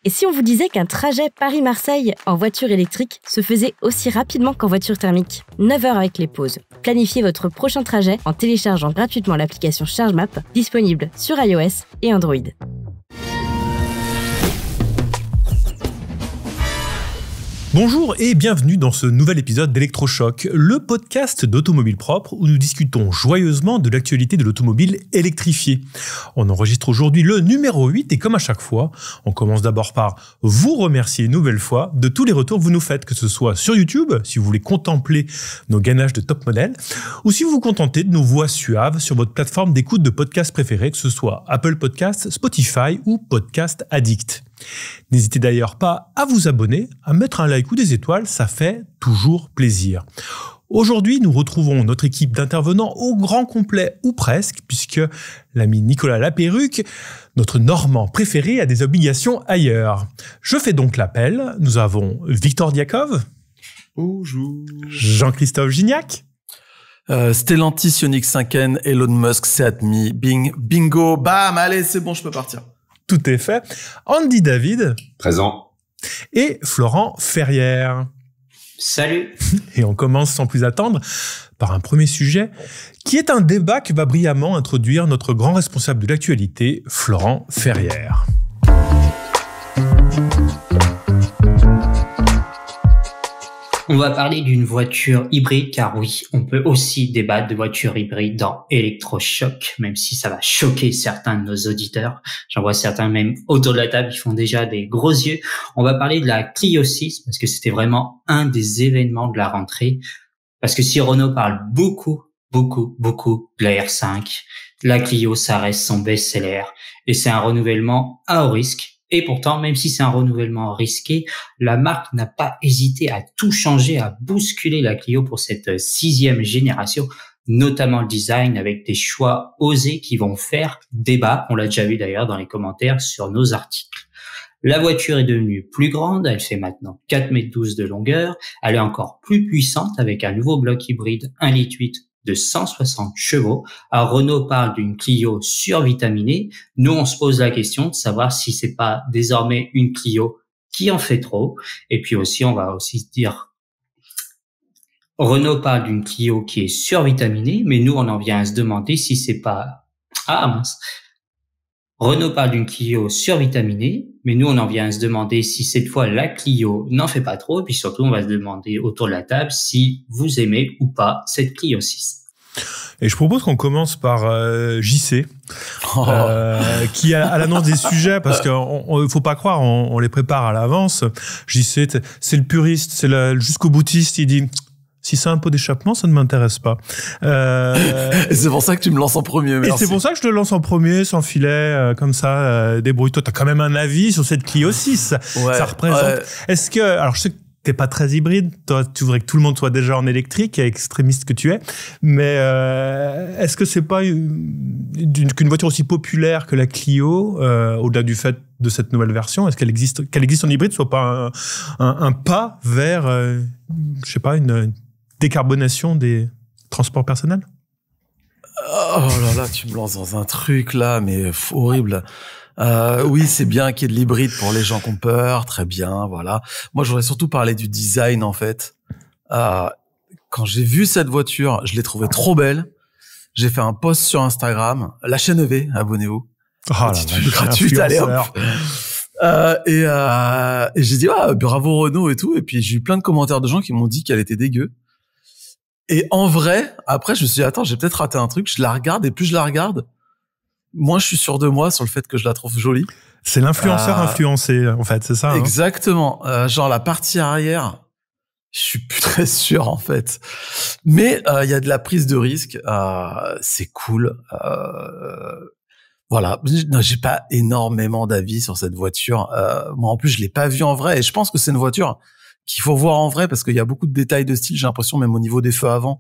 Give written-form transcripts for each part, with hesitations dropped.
Et si on vous disait qu'un trajet Paris-Marseille en voiture électrique se faisait aussi rapidement qu'en voiture thermique ? 9 heures avec les pauses. Planifiez votre prochain trajet en téléchargeant gratuitement l'application ChargeMap, disponible sur iOS et Android. Bonjour et bienvenue dans ce nouvel épisode d'Electrochoc, le podcast d'automobile propre où nous discutons joyeusement de l'actualité de l'automobile électrifiée. On enregistre aujourd'hui le numéro 8 et comme à chaque fois, on commence d'abord par vous remercier une nouvelle fois de tous les retours que vous nous faites, que ce soit sur YouTube, si vous voulez contempler nos gainages de top modèle, ou si vous vous contentez de nos voix suaves sur votre plateforme d'écoute de podcast préférée, que ce soit Apple Podcasts, Spotify ou Podcast Addict. N'hésitez d'ailleurs pas à vous abonner, à mettre un like ou des étoiles, ça fait toujours plaisir. Aujourd'hui, nous retrouvons notre équipe d'intervenants au grand complet ou presque, puisque l'ami Nicolas Lapéruque, notre Normand préféré, a des obligations ailleurs. Je fais donc l'appel. Nous avons Victor Diakov. Bonjour. Jean-Christophe Gignac. Stellantis Ioniq 5N, Elon Musk, Seat Me, bingo, bam, allez, c'est bon, je peux partir. Tout est fait. Andy David. Présent. Et Florent Ferrière. Salut. Et on commence sans plus attendre par un premier sujet qui est un débat que va brillamment introduire notre grand responsable de l'actualité, Florent Ferrière. On va parler d'une voiture hybride, car oui, on peut aussi débattre de voitures hybrides dans Electrochoc, même si ça va choquer certains de nos auditeurs. J'en vois certains même autour de la table qui font déjà des gros yeux. On va parler de la Clio 6, parce que c'était vraiment un des événements de la rentrée. Parce que si Renault parle beaucoup de la R5, la Clio, ça reste son best-seller. Et c'est un renouvellement à haut risque. Et pourtant, même si c'est un renouvellement risqué, la marque n'a pas hésité à tout changer, à bousculer la Clio pour cette 6e génération, notamment le design avec des choix osés qui vont faire débat. On l'a déjà vu d'ailleurs dans les commentaires sur nos articles. La voiture est devenue plus grande, elle fait maintenant 4,12 m de longueur, elle est encore plus puissante avec un nouveau bloc hybride 1,8 litre de 160 chevaux. Alors Renault parle d'une Clio survitaminée. Nous, on se pose la question de savoir si c'est pas désormais une Clio qui en fait trop. Et puis aussi, on va aussi se dire, Renault parle d'une Clio qui est survitaminée, mais nous, on en vient à se demander si c'est pas... Renault parle d'une Clio survitaminée, mais nous, on en vient à se demander si cette fois la Clio n'en fait pas trop. Et puis surtout, on va se demander autour de la table si vous aimez ou pas cette Clio 6. Et je propose qu'on commence par JC, qui à l'annonce des sujets, parce qu'il faut pas croire, on les prépare à l'avance. JC, c'est le puriste, c'est le jusqu'au boutiste, il dit... Si c'est un pot d'échappement, ça ne m'intéresse pas. Et c'est pour ça que tu me lances en premier, merci. Et c'est pour ça que je te lance en premier, sans filet, comme ça, débrouille-toi. T'as quand même un avis sur cette Clio 6. Ouais, ça représente... Ouais. Est-ce que... Alors, je sais que t'es pas très hybride. Toi, tu voudrais que tout le monde soit déjà en électrique, extrémiste que tu es. Mais est-ce que c'est pas qu'une voiture aussi populaire que la Clio, au-delà du fait de cette nouvelle version, est-ce qu'elle existe en hybride, soit pas un pas vers, je sais pas, une décarbonation des transports personnels? Oh là là, tu me lances dans un truc là, mais horrible. Oui, c'est bien qu'il y ait de l'hybride pour les gens qui ont peur, très bien, voilà. Moi, je voudrais surtout parler du design, en fait. Quand j'ai vu cette voiture, je l'ai trouvée trop belle. J'ai fait un post sur Instagram, la chaîne EV, abonnez-vous. Oh là là, gratuite, allez hop. Et j'ai dit, bravo Renault et tout. Et puis, j'ai eu plein de commentaires de gens qui m'ont dit qu'elle était dégueu. Et en vrai, après, je me suis dit, attends, j'ai peut-être raté un truc. Je la regarde et plus je la regarde, moins je suis sûr de moi sur le fait que je la trouve jolie. C'est l'influenceur influencé, en fait, c'est ça. Exactement. Genre la partie arrière, je suis plus très sûr, en fait. Mais il y a de la prise de risque. C'est cool. Voilà. Non, j'ai pas énormément d'avis sur cette voiture. Moi, en plus, je l'ai pas vue en vrai. Et je pense que c'est une voiture qu'il faut voir en vrai parce qu'il y a beaucoup de détails de style. J'ai l'impression, même au niveau des feux avant,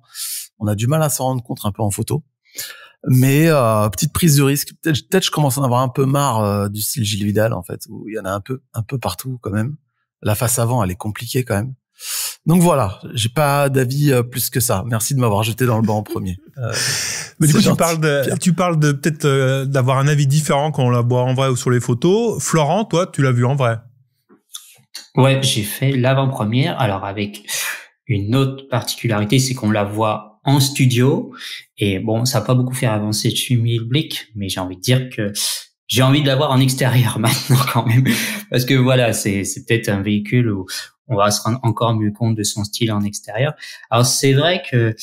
on a du mal à s'en rendre compte un peu en photo. Mais petite prise de risque. Peut-être je commence à en avoir un peu marre du style Gilles Vidal, en fait, où il y en a un peu partout quand même. La face avant, elle est compliquée quand même. Donc voilà, j'ai pas d'avis plus que ça. Merci de m'avoir jeté dans le banc en premier. Mais du coup, tu parles de peut-être d'avoir un avis différent quand on la voit en vrai ou sur les photos. Florent, toi, tu l'as vu en vrai. Ouais, j'ai fait l'avant-première. Alors avec une autre particularité, c'est qu'on la voit en studio. Et bon, ça n'a pas beaucoup fait avancer Schmilblick, mais j'ai envie de dire que j'ai envie de la voir en extérieur maintenant quand même. Parce que voilà, c'est peut-être un véhicule où on va se rendre encore mieux compte de son style en extérieur. Alors c'est vrai que,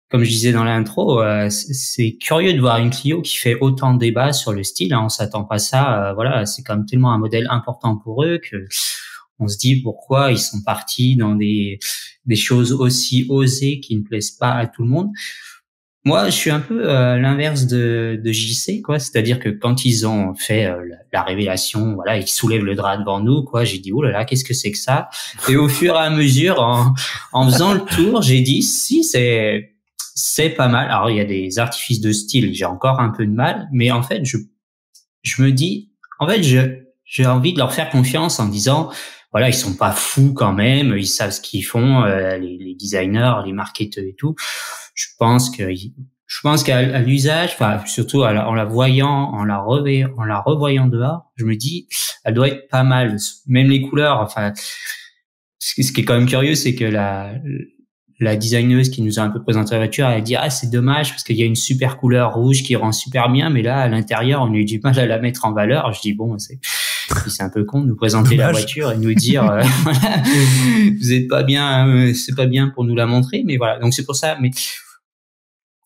comme je disais dans l'intro, c'est curieux de voir une Clio qui fait autant de débat sur le style. Hein. On s'attend pas à ça. Voilà, c'est quand même tellement un modèle important pour eux que on se dit pourquoi ils sont partis dans des choses aussi osées qui ne plaisent pas à tout le monde. Moi, je suis un peu l'inverse de JC, quoi. C'est-à-dire que quand ils ont fait la révélation, voilà, ils soulèvent le drap devant nous, quoi. J'ai dit oh là là, qu'est-ce que c'est que ça? Et au fur et à mesure, en faisant le tour, j'ai dit si c'est pas mal. Alors il y a des artifices de style, j'ai encore un peu de mal, mais en fait je me dis, en fait j'ai envie de leur faire confiance en disant voilà, ils sont pas fous quand même, ils savent ce qu'ils font, les designers, les marketeurs et tout. Je pense qu'à l'usage, enfin surtout en la voyant, en la revoyant dehors, je me dis, elle doit être pas mal. Même les couleurs, enfin, ce qui est quand même curieux, c'est que la designeuse qui nous a un peu présenté la voiture, elle a dit c'est dommage parce qu'il y a une super couleur rouge qui rend super bien, mais là à l'intérieur on a eu du mal à la mettre en valeur. Je dis bon, c'est un peu con de nous présenter la voiture et nous dire voilà, vous êtes pas bien, c'est pas bien pour nous la montrer, mais voilà. Donc c'est pour ça. Mais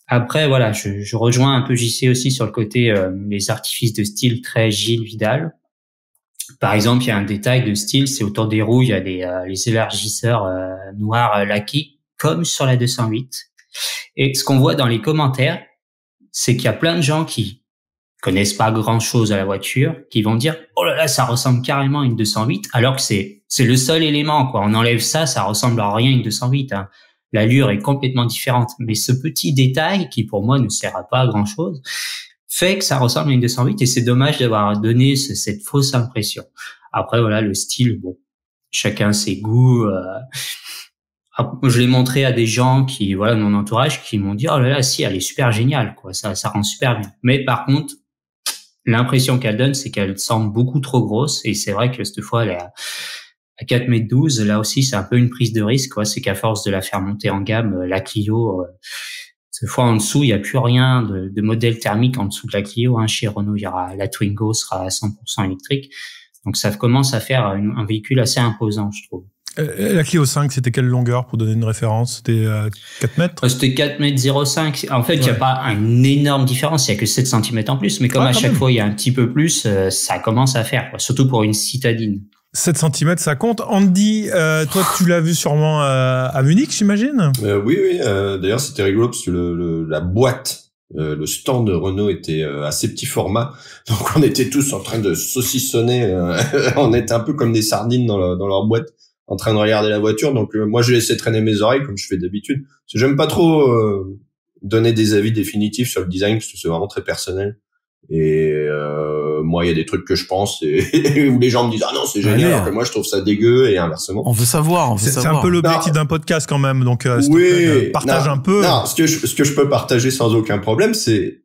après voilà, je rejoins un peu JC aussi sur le côté les artifices de style très Gilles Vidal. Par exemple, il y a un détail de style, c'est autour des roues, il y a les élargisseurs noirs laqués comme sur la 208. Et ce qu'on voit dans les commentaires, c'est qu'il y a plein de gens qui connaissent pas grand-chose à la voiture, qui vont dire oh là là, ça ressemble carrément à une 208, alors que c'est le seul élément, quoi. On enlève ça ressemble à rien à une 208. Hein. L'allure est complètement différente, mais ce petit détail qui pour moi ne sert à pas à grand-chose fait que ça ressemble à une 208 et c'est dommage d'avoir donné cette fausse impression. Après voilà, le style, bon, chacun ses goûts. Je l'ai montré à des gens qui, voilà, de mon entourage, qui m'ont dit, oh là là, si, elle est super géniale, quoi, ça rend super bien. Mais par contre, l'impression qu'elle donne, c'est qu'elle semble beaucoup trop grosse, et c'est vrai que cette fois, elle est à 4,12 m, là aussi, c'est un peu une prise de risque, quoi, c'est qu'à force de la faire monter en gamme, la Clio, cette fois en dessous, il n'y a plus rien de modèle thermique en dessous de la Clio, hein. Chez Renault, il y aura, la Twingo sera à 100% électrique. Donc ça commence à faire un véhicule assez imposant, je trouve. La Clio 5, c'était quelle longueur pour donner une référence? C'était 4 mètres? C'était 4,05 m. En fait, il n'y a pas une énorme différence. Il n'y a que 7 cm en plus. Mais comme à chaque fois, il y a un petit peu plus, ça commence à faire, quoi. Surtout pour une citadine. 7 cm, ça compte. Andy, toi, tu l'as vu sûrement à Munich, j'imagine? Oui. D'ailleurs, c'était rigolo parce que la boîte, le stand de Renault était assez petit format. Donc, on était tous en train de saucissonner. On était un peu comme des sardines dans leur boîte, en train de regarder la voiture. Donc moi je laissais traîner mes oreilles comme je fais d'habitude, parce que j'aime pas trop donner des avis définitifs sur le design parce que c'est vraiment très personnel. Et moi il y a des trucs que je pense et où les gens me disent non c'est génial, alors que moi je trouve ça dégueu, et inversement. On veut savoir. C'est un peu l'objectif d'un podcast quand même, donc oui, partage un peu. Non, ce que je peux partager sans aucun problème, c'est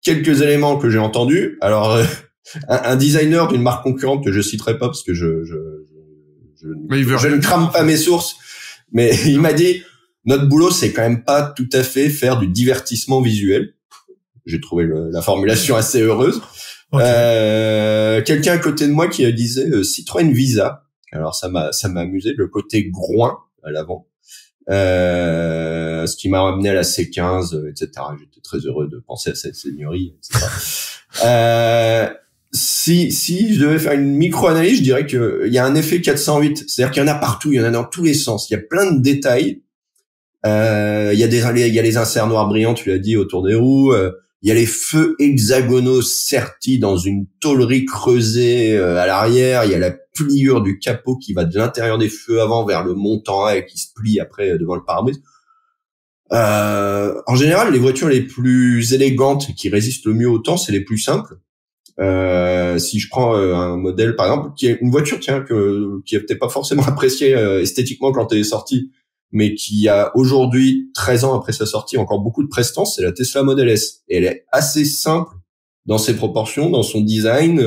quelques éléments que j'ai entendus. Alors un designer d'une marque concurrente que je citerai pas parce que je ne crame pas mes sources, mais il m'a dit notre boulot c'est quand même pas tout à fait faire du divertissement visuel. J'ai trouvé la formulation assez heureuse. Okay. Quelqu'un à côté de moi qui disait Citroën Visa. Alors ça m'a amusé, le côté groin à l'avant, ce qui m'a ramené à la C15, etc. J'étais très heureux de penser à cette seigneurie, etc. Si je devais faire une micro-analyse, je dirais que il y a un effet 408. C'est-à-dire qu'il y en a partout, il y en a dans tous les sens. Il y a plein de détails. Il y a les inserts noirs brillants, tu l'as dit, autour des roues. Il y a les feux hexagonaux sertis dans une tôlerie creusée à l'arrière. Il y a la pliure du capot qui va de l'intérieur des feux avant vers le montant et qui se plie après devant le pare-brise. En général, les voitures les plus élégantes qui résistent le mieux au temps, c'est les plus simples. Si je prends un modèle par exemple qui est une voiture qui est peut-être pas forcément appréciée esthétiquement quand elle est sortie, mais qui a aujourd'hui 13 ans après sa sortie encore beaucoup de prestance, c'est la Tesla Model S, et elle est assez simple dans ses proportions, dans son design.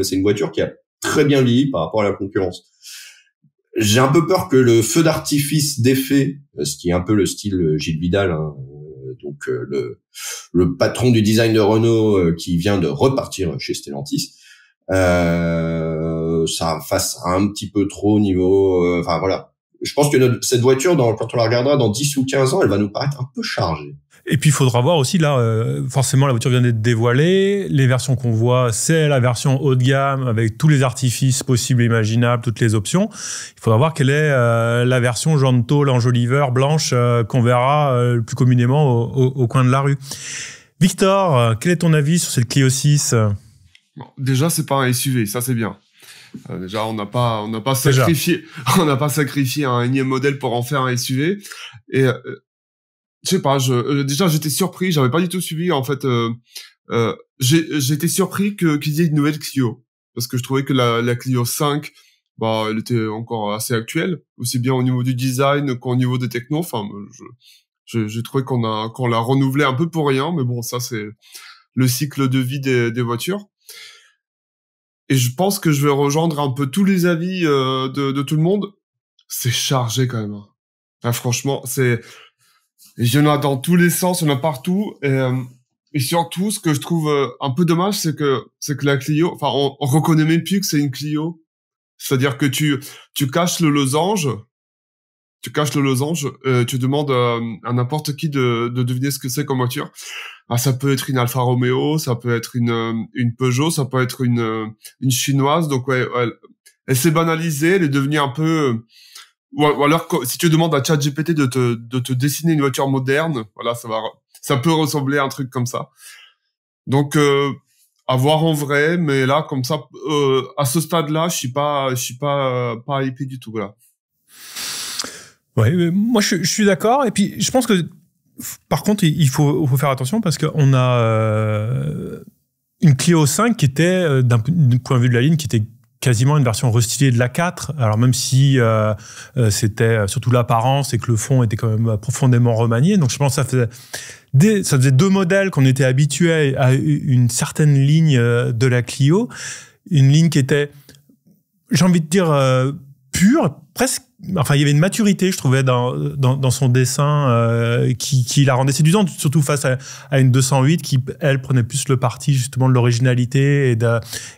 C'est une voiture qui a très bien vieilli par rapport à la concurrence. j'ai un peu peur que le feu d'artifice d'effet, ce qui est un peu le style Gilles Vidal, hein, donc le patron du design de Renault qui vient de repartir chez Stellantis, ça fasse un petit peu trop au niveau. Enfin voilà, je pense que cette voiture, quand on la regardera dans 10 ou 15 ans, elle va nous paraître un peu chargée. Et puis, il faudra voir aussi, là, forcément, la voiture vient d'être dévoilée. Les versions qu'on voit, c'est la version haut de gamme avec tous les artifices possibles et imaginables, toutes les options. Il faudra voir quelle est la version jaune tôle, enjoliveur, blanche qu'on verra le plus communément au coin de la rue. Victor, quel est ton avis sur cette Clio 6 ? Bon, déjà, c'est pas un SUV, ça c'est bien. Déjà, on n'a pas sacrifié un énième modèle pour en faire un SUV. Et je sais pas, déjà j'étais surpris, j'avais pas du tout suivi en fait. J'étais surpris qu'il y ait une nouvelle Clio parce que je trouvais que la Clio 5, bah, elle était encore assez actuelle, aussi bien au niveau du design qu'au niveau des technos. Enfin, j'ai trouvé qu'on l'a renouvelée un peu pour rien, mais bon, ça c'est le cycle de vie des voitures. Et je pense que je vais rejoindre un peu tous les avis de tout le monde. C'est chargé quand même. Hein, franchement, il y en a dans tous les sens, il y en a partout. Et surtout, ce que je trouve un peu dommage, c'est que la Clio, enfin, on reconnaît même plus que c'est une Clio. C'est-à-dire que tu caches le losange, tu demandes à n'importe qui de deviner ce que c'est comme voiture. Ah, ça peut être une Alfa Romeo, ça peut être une Peugeot, ça peut être une chinoise. Donc ouais, elle s'est banalisée, elle est devenue un peu. Ou alors si tu demandes à ChatGPT de te dessiner une voiture moderne, voilà, ça peut ressembler à un truc comme ça. Donc à voir en vrai, mais là comme ça, à ce stade-là, je suis pas hypé du tout, voilà. Ouais, moi je suis d'accord. Et puis je pense que par contre il faut faire attention parce qu'on a une Clio 5 qui était d'un point de vue de la ligne qui était quasiment une version restylée de la 4. Alors même si c'était surtout l'apparence et que le fond était quand même profondément remanié. Donc je pense que ça faisait deux modèles qu'on était habitués à une certaine ligne de la Clio, une ligne qui était, j'ai envie de dire, pure, presque. Enfin, il y avait une maturité, je trouvais, dans son dessin qui la rendait séduisante, surtout face à une 208 qui, elle, prenait plus le parti justement de l'originalité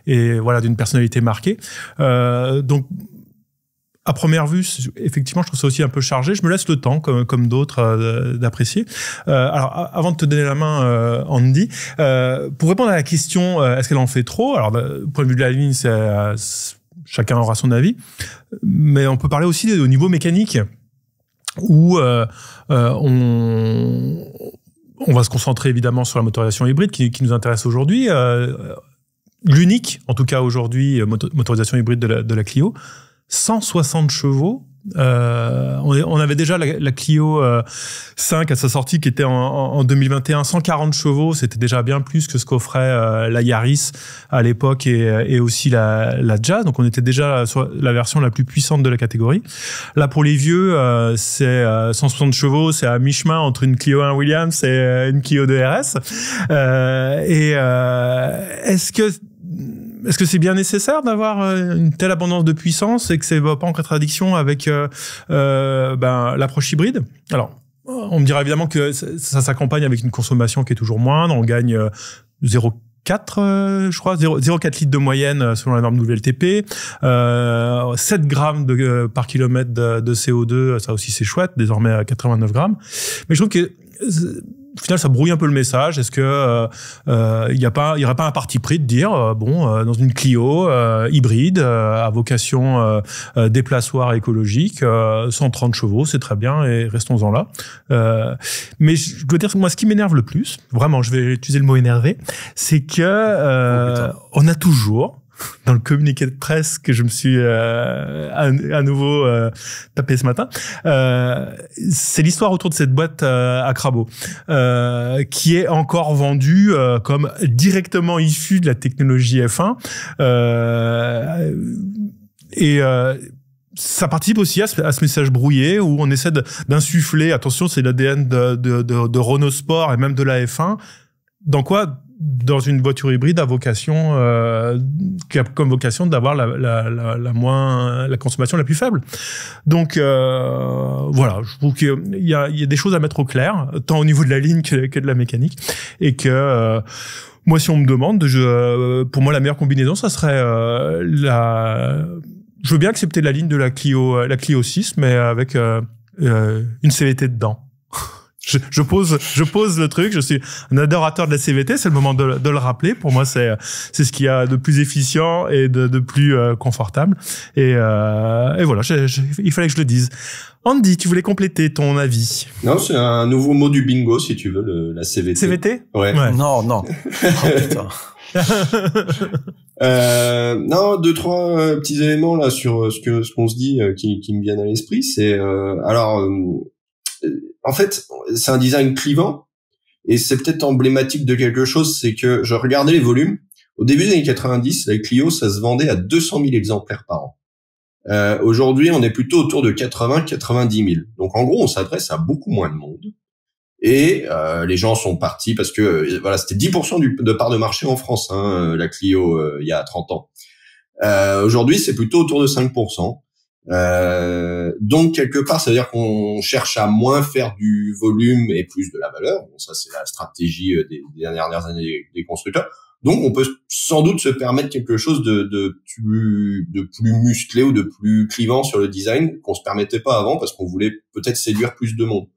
et voilà, d'une personnalité marquée. Donc, à première vue, effectivement, je trouve ça aussi un peu chargé. Je me laisse le temps, comme d'autres, d'apprécier. Alors, avant de te donner la main, Andy, pour répondre à la question, est-ce qu'elle en fait trop ? Alors, du point de vue de la ligne, chacun aura son avis, mais on peut parler aussi au niveau mécanique où on va se concentrer évidemment sur la motorisation hybride qui nous intéresse aujourd'hui. L'unique, en tout cas aujourd'hui, motorisation hybride de la Clio, 160 chevaux. On avait déjà la Clio 5 à sa sortie qui était en 2021, 140 chevaux, c'était déjà bien plus que ce qu'offrait la Yaris à l'époque et aussi la Jazz, donc on était déjà sur la version la plus puissante de la catégorie. Là pour les vieux, c'est 160 chevaux, c'est à mi-chemin entre une Clio 1 Williams et une Clio 2 RS. Est-ce que c'est bien nécessaire d'avoir une telle abondance de puissance et que ça ne va pas en contradiction avec l'approche hybride ? Alors, on me dira évidemment que ça s'accompagne avec une consommation qui est toujours moindre. On gagne 0,4 litres de moyenne selon la norme WLTP, 7 grammes par kilomètre de CO2, ça aussi c'est chouette, désormais à 89 grammes. Mais je trouve que au final, ça brouille un peu le message. Est-ce que il y aurait pas un parti pris de dire dans une Clio hybride à vocation déplaçoire écologique, 130 chevaux, c'est très bien et restons-en là. Mais je dois dire, moi, ce qui m'énerve le plus, vraiment, je vais utiliser le mot énervé, c'est que on a toujours dans le communiqué de presse que je me suis à nouveau tapé ce matin, c'est l'histoire autour de cette boîte à crabot qui est encore vendue comme directement issue de la technologie F1 ça participe aussi à ce message brouillé où on essaie d'insuffler, attention, c'est l'ADN de Renault Sport et même de la F1, dans quoi dans une voiture hybride a vocation, qui a comme vocation d'avoir la consommation la plus faible. Donc voilà, je trouve qu'il y a des choses à mettre au clair, tant au niveau de la ligne que de la mécanique, et que moi, si on me demande, pour moi la meilleure combinaison, ça serait je veux bien accepter la ligne de la Clio 6, mais avec une CVT dedans. Je pose le truc. Je suis un adorateur de la CVT. C'est le moment de le rappeler. Pour moi, c'est ce qu'il y a de plus efficient et de plus confortable. Et voilà. Il fallait que je le dise. Andy, tu voulais compléter ton avis? Non, c'est un nouveau mot du bingo, si tu veux, la CVT. CVT? Ouais. Non. Oh, putain. Non, 2-3 petits éléments là sur ce qu'on se dit qui me viennent à l'esprit. C'est en fait, c'est un design clivant et c'est peut-être emblématique de quelque chose. C'est que je regardais les volumes. Au début des années 90, la Clio, ça se vendait à 200 000 exemplaires par an. Aujourd'hui, on est plutôt autour de 80-90 000. Donc, en gros, on s'adresse à beaucoup moins de monde. Et les gens sont partis parce que voilà, c'était 10% de part de marché en France, la Clio, il y a 30 ans. Aujourd'hui, c'est plutôt autour de 5%. Donc quelque part, ça veut dire qu'on cherche à moins faire du volume et plus de la valeur. Bon, ça c'est la stratégie des dernières années des constructeurs. Donc on peut sans doute se permettre quelque chose de plus musclé ou de plus clivant sur le design qu'on se permettait pas avant parce qu'on voulait peut-être séduire plus de monde.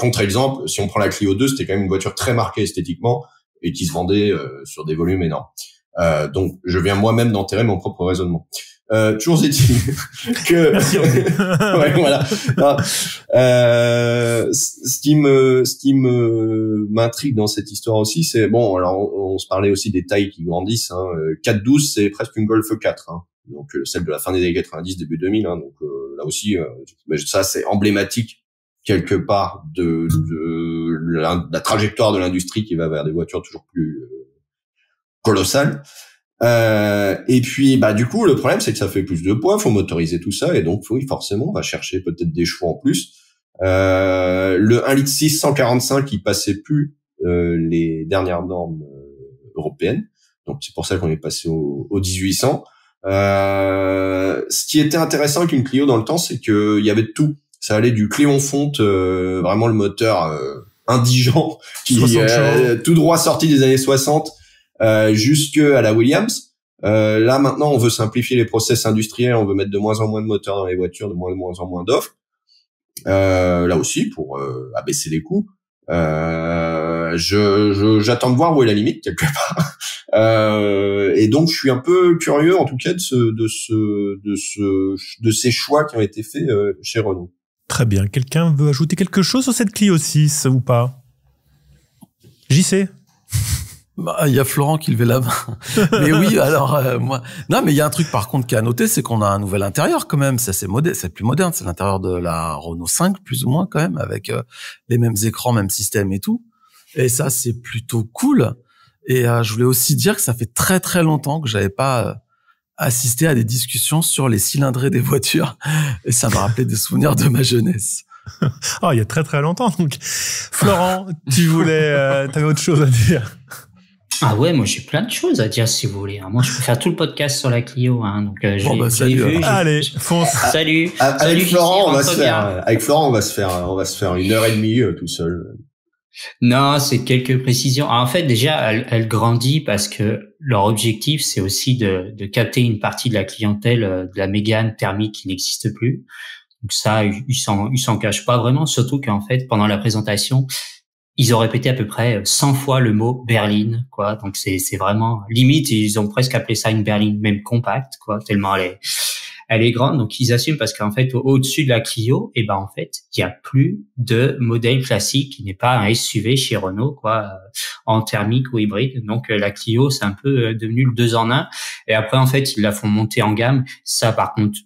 Contre-exemple, si on prend la Clio 2, c'était quand même une voiture très marquée esthétiquement et qui se vendait sur des volumes énormes. Donc je viens moi-même d'enterrer mon propre raisonnement. Toujours est-il que ouais, voilà. Non, ce qui m'intrigue dans cette histoire aussi, c'est bon. Alors on se parlait aussi des tailles qui grandissent. 412, c'est presque une Golf 4. Donc celle de la fin des années 90, début 2000. Donc là aussi, ça c'est emblématique quelque part de la trajectoire de l'industrie qui va vers des voitures toujours plus colossales. Et puis du coup le problème c'est que ça fait plus de poids, faut motoriser tout ça et donc oui forcément on va chercher peut-être des chevaux en plus. Le 1,6 litre 145 il passait plus les dernières normes européennes, donc c'est pour ça qu'on est passé au 1800. Ce qui était intéressant avec une Clio dans le temps, c'est que il y avait de tout. Ça allait du Cléon fonte, vraiment le moteur indigent qui tout droit sorti des années 60. Jusque à la Williams. Là maintenant on veut simplifier les process industriels, on veut mettre de moins en moins de moteurs dans les voitures, de moins en moins d'offres. Là aussi pour abaisser les coûts. J'attends de voir où est la limite quelque part. Et donc je suis un peu curieux en tout cas de ces choix qui ont été faits chez Renault. Très bien. Quelqu'un veut ajouter quelque chose sur cette Clio 6 ou pas? JC? Il y a Florent qui levait la main. Mais oui, alors moi. Non, mais il y a un truc par contre qui a à noter, c'est qu'on a un nouvel intérieur quand même. Ça c'est moderne, c'est plus moderne. C'est l'intérieur de la Renault 5 plus ou moins quand même, avec les mêmes écrans, même système et tout. Et ça c'est plutôt cool. Et je voulais aussi dire que ça fait très très longtemps que j'avais pas assisté à des discussions sur les cylindrées des voitures. Et ça m'a rappelé des souvenirs de ma jeunesse. Il y a très très longtemps. Donc, Florent, t'avais autre chose à dire? Ah ouais, moi j'ai plein de choses à dire si vous voulez. Moi je peux faire tout le podcast sur la Clio. Donc salut. Allez, fonce. Salut. Avec Florent, on va se faire 1h30 tout seul. Non, c'est quelques précisions. En fait, déjà, elle grandit parce que leur objectif, c'est aussi de capter une partie de la clientèle de la Mégane thermique qui n'existe plus. Donc ça, ils s'en cachent pas vraiment. Surtout qu'en fait, pendant la présentation, ils ont répété à peu près 100 fois le mot berline, quoi. Donc c'est vraiment limite. Ils ont presque appelé ça une berline, même compacte, quoi. Tellement elle est grande. Donc ils assument parce qu'en fait au-dessus de la Clio, en fait il y a plus de modèle classique qui n'est pas un SUV chez Renault, quoi, en thermique ou hybride. Donc la Clio c'est un peu devenu le 2 en 1. Et après en fait ils la font monter en gamme. Ça par contre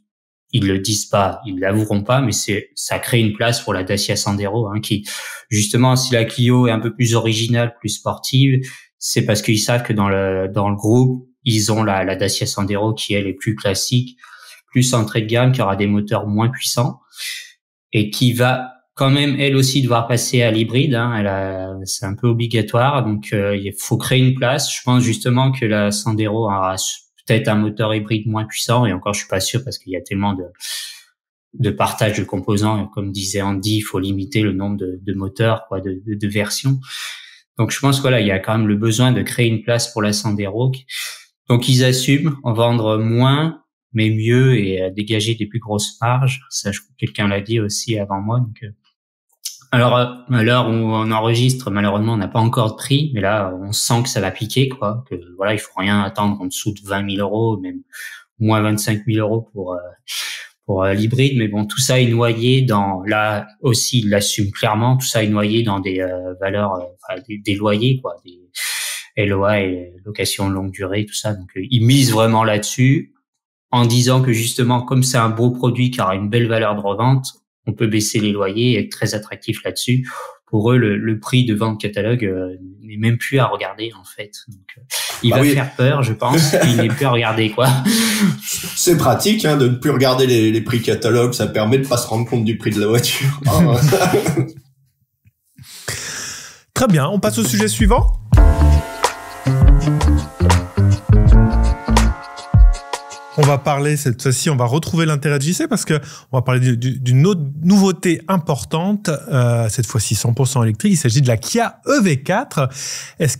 ils le disent pas, ils l'avoueront pas, mais ça crée une place pour la Dacia Sandero, qui, justement, si la Clio est un peu plus originale, plus sportive, c'est parce qu'ils savent que dans le groupe, ils ont la Dacia Sandero qui, elle, est plus classique, plus entrée de gamme, qui aura des moteurs moins puissants et qui va quand même elle aussi devoir passer à l'hybride. C'est un peu obligatoire, donc il faut créer une place. Je pense justement que la Sandero aura peut-être un moteur hybride moins puissant, et encore je suis pas sûr parce qu'il y a tellement de partage de composants. Et comme disait Andy, il faut limiter le nombre de moteurs, quoi, de versions. Donc je pense que voilà, il y a quand même le besoin de créer une place pour la Sandero. Donc ils assument en vendre moins, mais mieux, et dégager des plus grosses marges. Ça, quelqu'un l'a dit aussi avant moi. Donc, alors à l'heure où on enregistre, malheureusement, on n'a pas encore de prix, mais là, on sent que ça va piquer, quoi. Que voilà, il faut rien attendre en dessous de 20 000 €, même moins 25 000 € pour l'hybride. Mais bon, tout ça est noyé dans, là aussi, il l'assume clairement, tout ça est noyé dans des valeurs, des loyers, quoi, des LOA et location longue durée, tout ça. Donc, ils misent vraiment là-dessus, en disant que justement, comme c'est un beau produit qui aura une belle valeur de revente, on peut baisser les loyers et être très attractif là-dessus. Pour eux, le prix de vente catalogue n'est même plus à regarder, en fait. Donc, il va faire peur, je pense. Il n'est plus à regarder, quoi. C'est pratique, de ne plus regarder les prix catalogue. Ça permet de pas se rendre compte du prix de la voiture. Très bien. On passe au sujet suivant. On va parler, cette fois-ci, on va retrouver l'intérêt de JC parce que on va parler d'une autre nouveauté importante, cette fois-ci 100% électrique. Il s'agit de la Kia EV4. Est-ce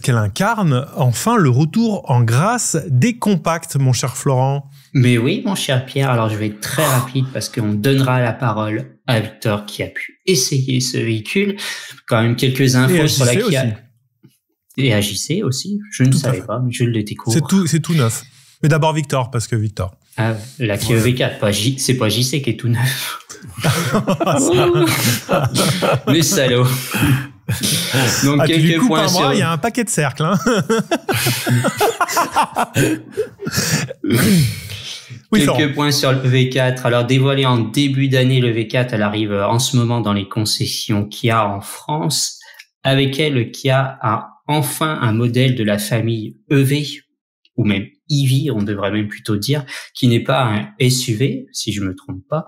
qu'elle incarne enfin le retour en grâce des compacts, mon cher Florent? Mais oui, mon cher Pierre. Alors, je vais être très rapide parce qu'on donnera la parole à Victor qui a pu essayer ce véhicule. Quand même quelques infos sur la Kia. Aussi. Et à JC aussi. Je ne savais pas, mais je le découvre. C'est tout neuf. Mais d'abord Victor, parce que Victor. Ah, la Kia EV4, c'est pas JC qui est tout neuf. Les salauds. Donc, quelques points sur... moi, il y a un paquet de cercles, Quelques points sur le V4. Alors, dévoilé en début d'année, le V4, elle arrive en ce moment dans les concessions Kia en France. Avec elle, le Kia a enfin un modèle de la famille EV, ou même EV, on devrait même plutôt dire, qui n'est pas un SUV, si je me trompe pas.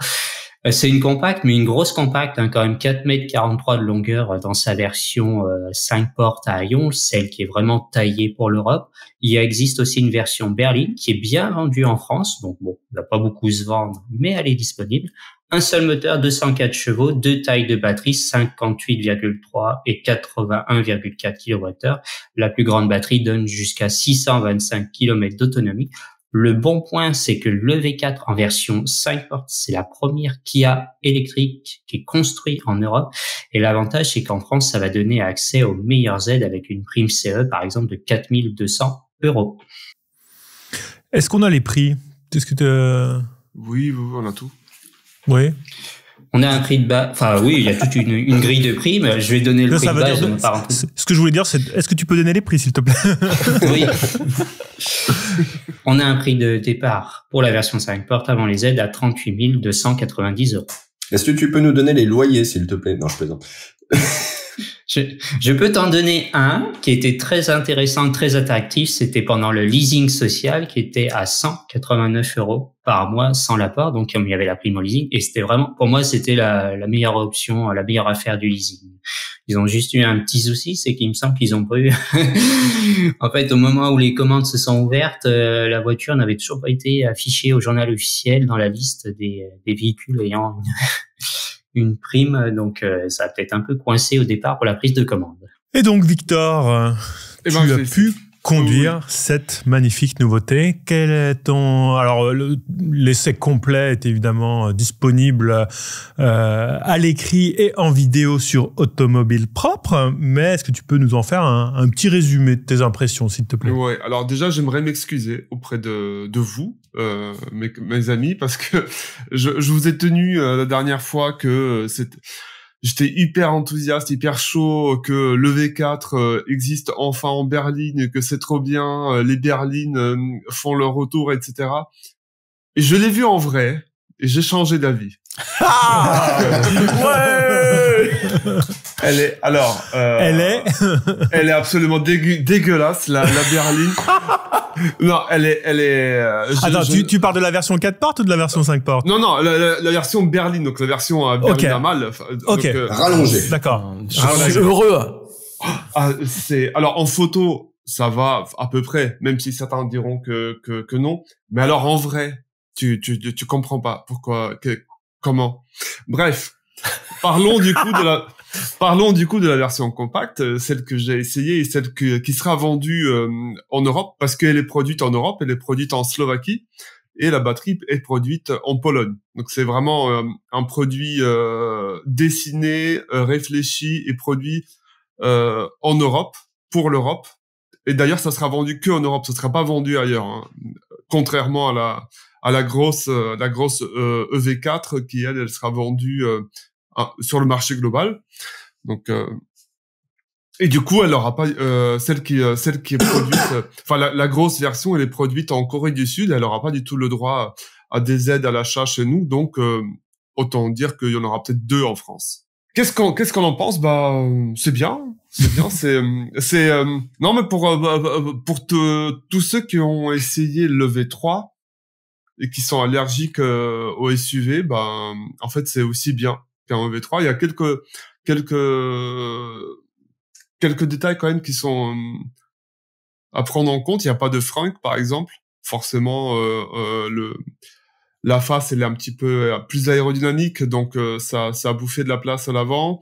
C'est une compacte, mais une grosse compacte, quand même 4,43 m de longueur dans sa version 5 portes à haillons, celle qui est vraiment taillée pour l'Europe. Il existe aussi une version berline qui est bien vendue en France, donc bon, elle va pas beaucoup se vendre, mais elle est disponible. Un seul moteur, 204 chevaux, deux tailles de batterie, 58,3 et 81,4 kWh. La plus grande batterie donne jusqu'à 625 km d'autonomie. Le bon point, c'est que le V4 en version 5 portes, c'est la première Kia électrique qui est construite en Europe. Et l'avantage, c'est qu'en France, ça va donner accès aux meilleures aides avec une prime CE, par exemple, de 4 200 €. Est-ce qu'on a les prix? Oui, on a tout. Oui. On a un prix de base. Enfin, oui, il y a toute une grille de prix, mais je vais donner le prix de base. Ce que je voulais dire, c'est est-ce que tu peux donner les prix, s'il te plaît? Oui. On a un prix de départ pour la version 5 portes avant les aides à 38 290 €. Est-ce que tu peux nous donner les loyers, s'il te plaît? Non, je plaisante. Je peux t'en donner un qui était très intéressant, très attractif. C'était pendant le leasing social qui était à 189 € par mois sans l'apport. Donc, comme il y avait la prime au leasing, et c'était vraiment, pour moi, c'était la meilleure option, la meilleure affaire du leasing. Ils ont juste eu un petit souci, c'est qu'il me semble qu'ils ont pas eu. En fait, au moment où les commandes se sont ouvertes, la voiture n'avait toujours pas été affichée au journal officiel dans la liste des véhicules ayant une prime, donc ça a peut-être un peu coincé au départ pour la prise de commande. Et donc Victor, tu as pu conduire cette magnifique nouveauté. Quel est ton... Alors, l'essai complet est évidemment disponible à l'écrit et en vidéo sur Automobile Propre, mais est-ce que tu peux nous en faire un petit résumé de tes impressions, s'il te plaît? Ouais, alors déjà, j'aimerais m'excuser auprès de vous, mes amis, parce que je vous ai tenu la dernière fois que j'étais hyper enthousiaste, hyper chaud, que le V4 existe enfin en berline, que c'est trop bien, les berlines font leur retour, etc. Et je l'ai vu en vrai, et j'ai changé d'avis. Ouais. Elle est absolument dégueulasse, la berline. Non, elle est. Attends, tu parles de la version 4 portes ou de la version 5 portes? Non, la version berline, donc la version berline normale. Ok. Rallongée. D'accord. Je suis heureux. Alors en photo, ça va à peu près, même si certains diront que non. Mais alors en vrai, tu comprends pas pourquoi, comment. Bref, parlons du coup de la version compacte, celle que j'ai essayée et celle qui sera vendue en Europe, parce qu'elle est produite en Europe, elle est produite en Slovaquie et la batterie est produite en Pologne. Donc c'est vraiment un produit dessiné, réfléchi et produit en Europe, pour l'Europe. Et d'ailleurs, ça sera vendu que en Europe, ça sera pas vendu ailleurs, hein. Contrairement à la grosse EV4 qui elle sera vendue sur le marché global. Donc et du coup, elle aura pas celle qui est produite, enfin la grosse version, elle est produite en Corée du Sud, elle aura pas du tout le droit à des aides à l'achat chez nous, donc autant dire qu'il y en aura peut-être 2 en France. Qu'est-ce qu'on en pense? C'est bien, non mais pour tous ceux qui ont essayé le V3 et qui sont allergiques au SUV, en fait c'est aussi bien qu'un V3. Il y a quelques détails quand même qui sont à prendre en compte. Il n'y a pas de fringue par exemple. Forcément, la face elle est un petit peu plus aérodynamique, donc ça a bouffé de la place à l'avant.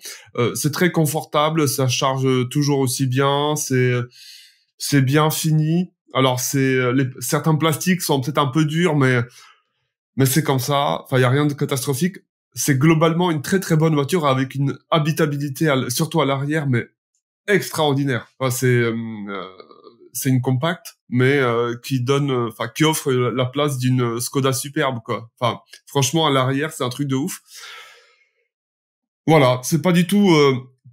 C'est très confortable, ça charge toujours aussi bien, c'est bien fini. Alors certains plastiques sont peut-être un peu durs, mais c'est comme ça. Enfin, il y a rien de catastrophique. C'est globalement une très très bonne voiture avec une habitabilité surtout à l'arrière, mais extraordinaire. Enfin, c'est une compacte, mais qui offre la place d'une Skoda superbe, quoi. Enfin, franchement, à l'arrière, c'est un truc de ouf. Voilà, c'est pas du tout,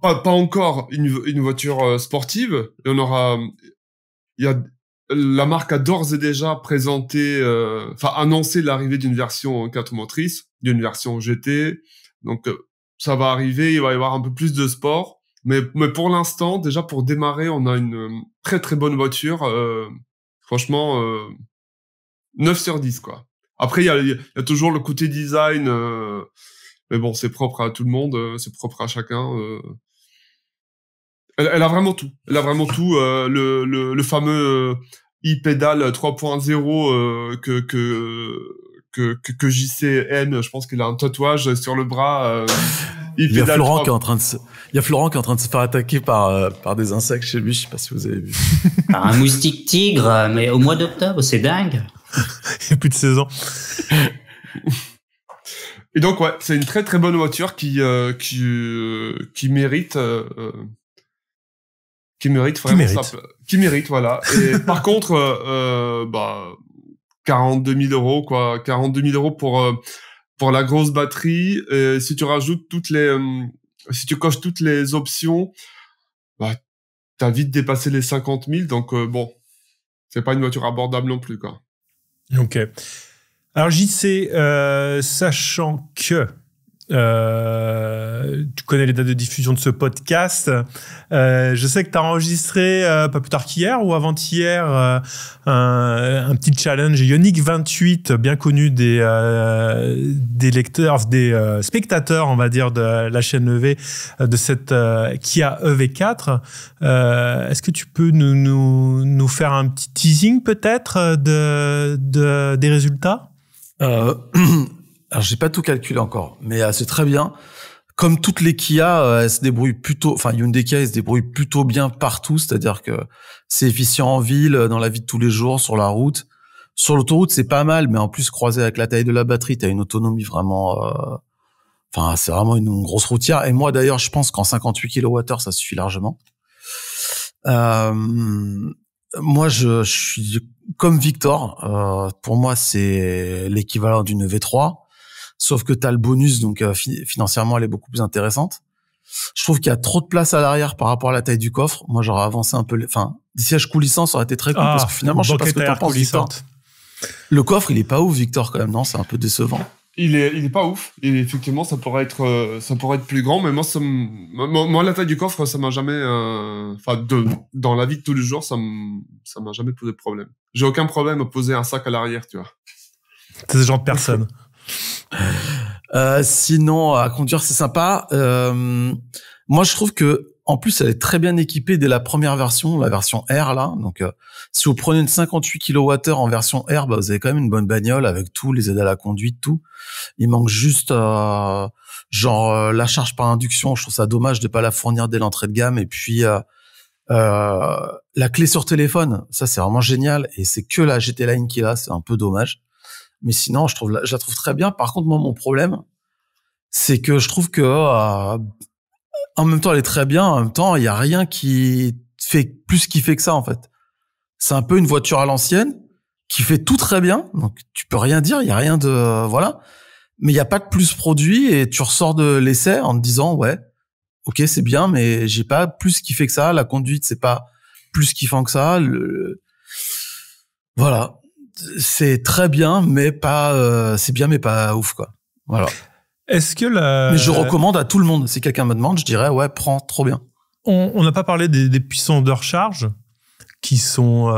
pas encore une voiture sportive. La marque a d'ores et déjà présenté, annoncé l'arrivée d'une version 4 motrices, d'une version GT. Donc, ça va arriver, il va y avoir un peu plus de sport. Mais pour l'instant, déjà pour démarrer, on a une très très bonne voiture. Franchement, 9 sur 10, quoi. Après, il y a toujours le côté design, mais bon, c'est propre à tout le monde, c'est propre à chacun. Elle a vraiment tout. Elle a vraiment tout. Le fameux e-pédale 3.0 que JC aime. Je pense qu'il a un tatouage sur le bras. Il y a Florent qui est en train de se faire attaquer par des insectes chez lui. Je sais pas si vous avez vu. Par un moustique tigre, mais au mois d'octobre, c'est dingue. Il y a plus de saison. Et donc ouais, c'est une très très bonne voiture qui mérite. Qui mérite vraiment qui mérite, voilà. Et par contre, 42 000 euros, quoi. 42 000 euros pour la grosse batterie. Et si tu rajoutes si tu coches toutes les options, t'as vite dépassé les 50 000. Donc, c'est pas une voiture abordable non plus, quoi. Ok. Alors, JC, sachant que tu connais les dates de diffusion de ce podcast. Je sais que tu as enregistré pas plus tard qu'hier ou avant-hier un petit challenge Ioniq 28, bien connu des lecteurs, des spectateurs, on va dire, de la chaîne EV de cette Kia EV4. Est-ce que tu peux nous faire un petit teasing peut-être des résultats? Alors, j'ai pas tout calculé encore, mais c'est très bien. Comme toutes les Kia, elles se débrouillent plutôt, Hyundai Kia, elles se débrouillent plutôt bien partout, c'est-à-dire que c'est efficient en ville, dans la vie de tous les jours, sur la route. Sur l'autoroute, c'est pas mal, mais en plus, croisé avec la taille de la batterie, t'as une autonomie vraiment, c'est vraiment une grosse routière. Et moi, d'ailleurs, je pense qu'en 58 kWh, ça suffit largement. Moi, je suis comme Victor. Pour moi, c'est l'équivalent d'une V3. Sauf que t'as le bonus, donc financièrement, elle est beaucoup plus intéressante. Je trouve qu'il y a trop de place à l'arrière par rapport à la taille du coffre. Moi, j'aurais avancé un peu... des sièges coulissants, ça aurait été très cool, parce que finalement, je sais pas ce que t'en penses, Victor. Le coffre, il est pas ouf, Victor, quand même, non? C'est un peu décevant. il est pas ouf. Et effectivement, ça pourrait être plus grand, mais moi, la taille du coffre, ça m'a jamais, dans la vie de tous les jours, ça m'a jamais posé de problème. J'ai aucun problème à poser un sac à l'arrière, tu vois. C'est ce genre de personne. Sinon, à conduire, c'est sympa. Moi, je trouve que, en plus, elle est très bien équipée dès la première version, la version R, là. Donc, si vous prenez une 58 kWh en version R, bah, vous avez quand même une bonne bagnole avec tous les aides à la conduite, tout. Il manque juste, la charge par induction. Je trouve ça dommage de pas la fournir dès l'entrée de gamme. Et puis, la clé sur téléphone, ça, c'est vraiment génial. Et c'est que la GT Line qui est là. C'est un peu dommage. Mais sinon, je la trouve très bien. Par contre, moi, mon problème, c'est que je trouve que, en même temps, elle est très bien. En même temps, il y a rien qui fait plus kiffer que ça, en fait. C'est un peu une voiture à l'ancienne qui fait tout très bien. Donc, tu peux rien dire. Il y a rien de, voilà. Mais il y a pas de plus produit et tu ressors de l'essai en te disant, ouais, ok, c'est bien, mais j'ai pas plus kiffé que ça. La conduite, c'est pas plus kiffant que ça. Voilà. C'est très bien, mais pas, c'est bien, mais pas ouf, quoi. Voilà. Est-ce que Mais je recommande à tout le monde. Si quelqu'un me demande, je dirais, ouais, prends, trop bien. On n'a pas parlé des puissances de recharge qui sont,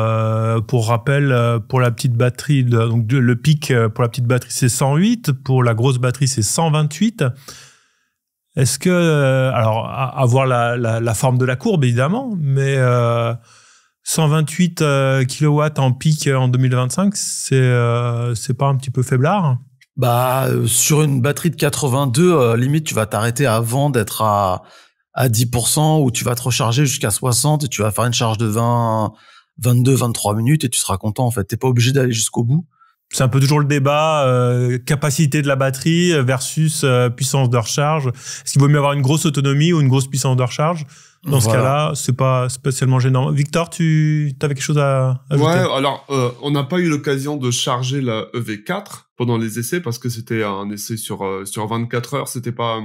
pour rappel, pour la petite batterie, donc le pic pour la petite batterie, c'est 108. Pour la grosse batterie, c'est 128. Est-ce que, alors, à voir la forme de la courbe, évidemment, mais 128 kW en pic en 2025, c'est pas un petit peu faiblard? Bah, sur une batterie de 82, limite, tu vas t'arrêter avant d'être à 10%, ou tu vas te recharger jusqu'à 60 et tu vas faire une charge de 22, 23 minutes et tu seras content, en fait. T'es pas obligé d'aller jusqu'au bout. C'est un peu toujours le débat, capacité de la batterie versus puissance de recharge. Est-ce qu'il vaut mieux avoir une grosse autonomie ou une grosse puissance de recharge? Dans ce cas-là, c'est pas spécialement gênant. Victor, tu avais quelque chose à ajouter? Ouais, alors, on n'a pas eu l'occasion de charger la EV4 pendant les essais parce que c'était un essai sur 24 heures. C'était pas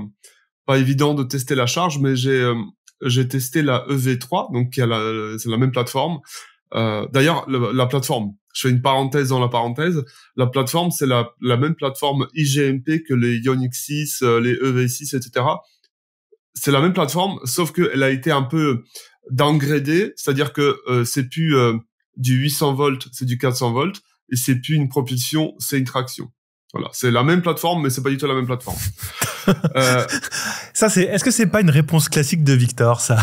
évident de tester la charge, mais j'ai testé la EV3, donc c'est la même plateforme. D'ailleurs, la plateforme, je fais une parenthèse dans la parenthèse. La plateforme, c'est la même plateforme IGMP que les Ioniq 6, les EV6, etc. C'est la même plateforme, sauf qu'elle a été un peu downgradée, c'est-à-dire que c'est plus du 800 volts, c'est du 400 volts, et c'est plus une propulsion, c'est une traction. Voilà, c'est la même plateforme, mais c'est pas du tout la même plateforme. Ça, est-ce que c'est pas une réponse classique de Victor, ça?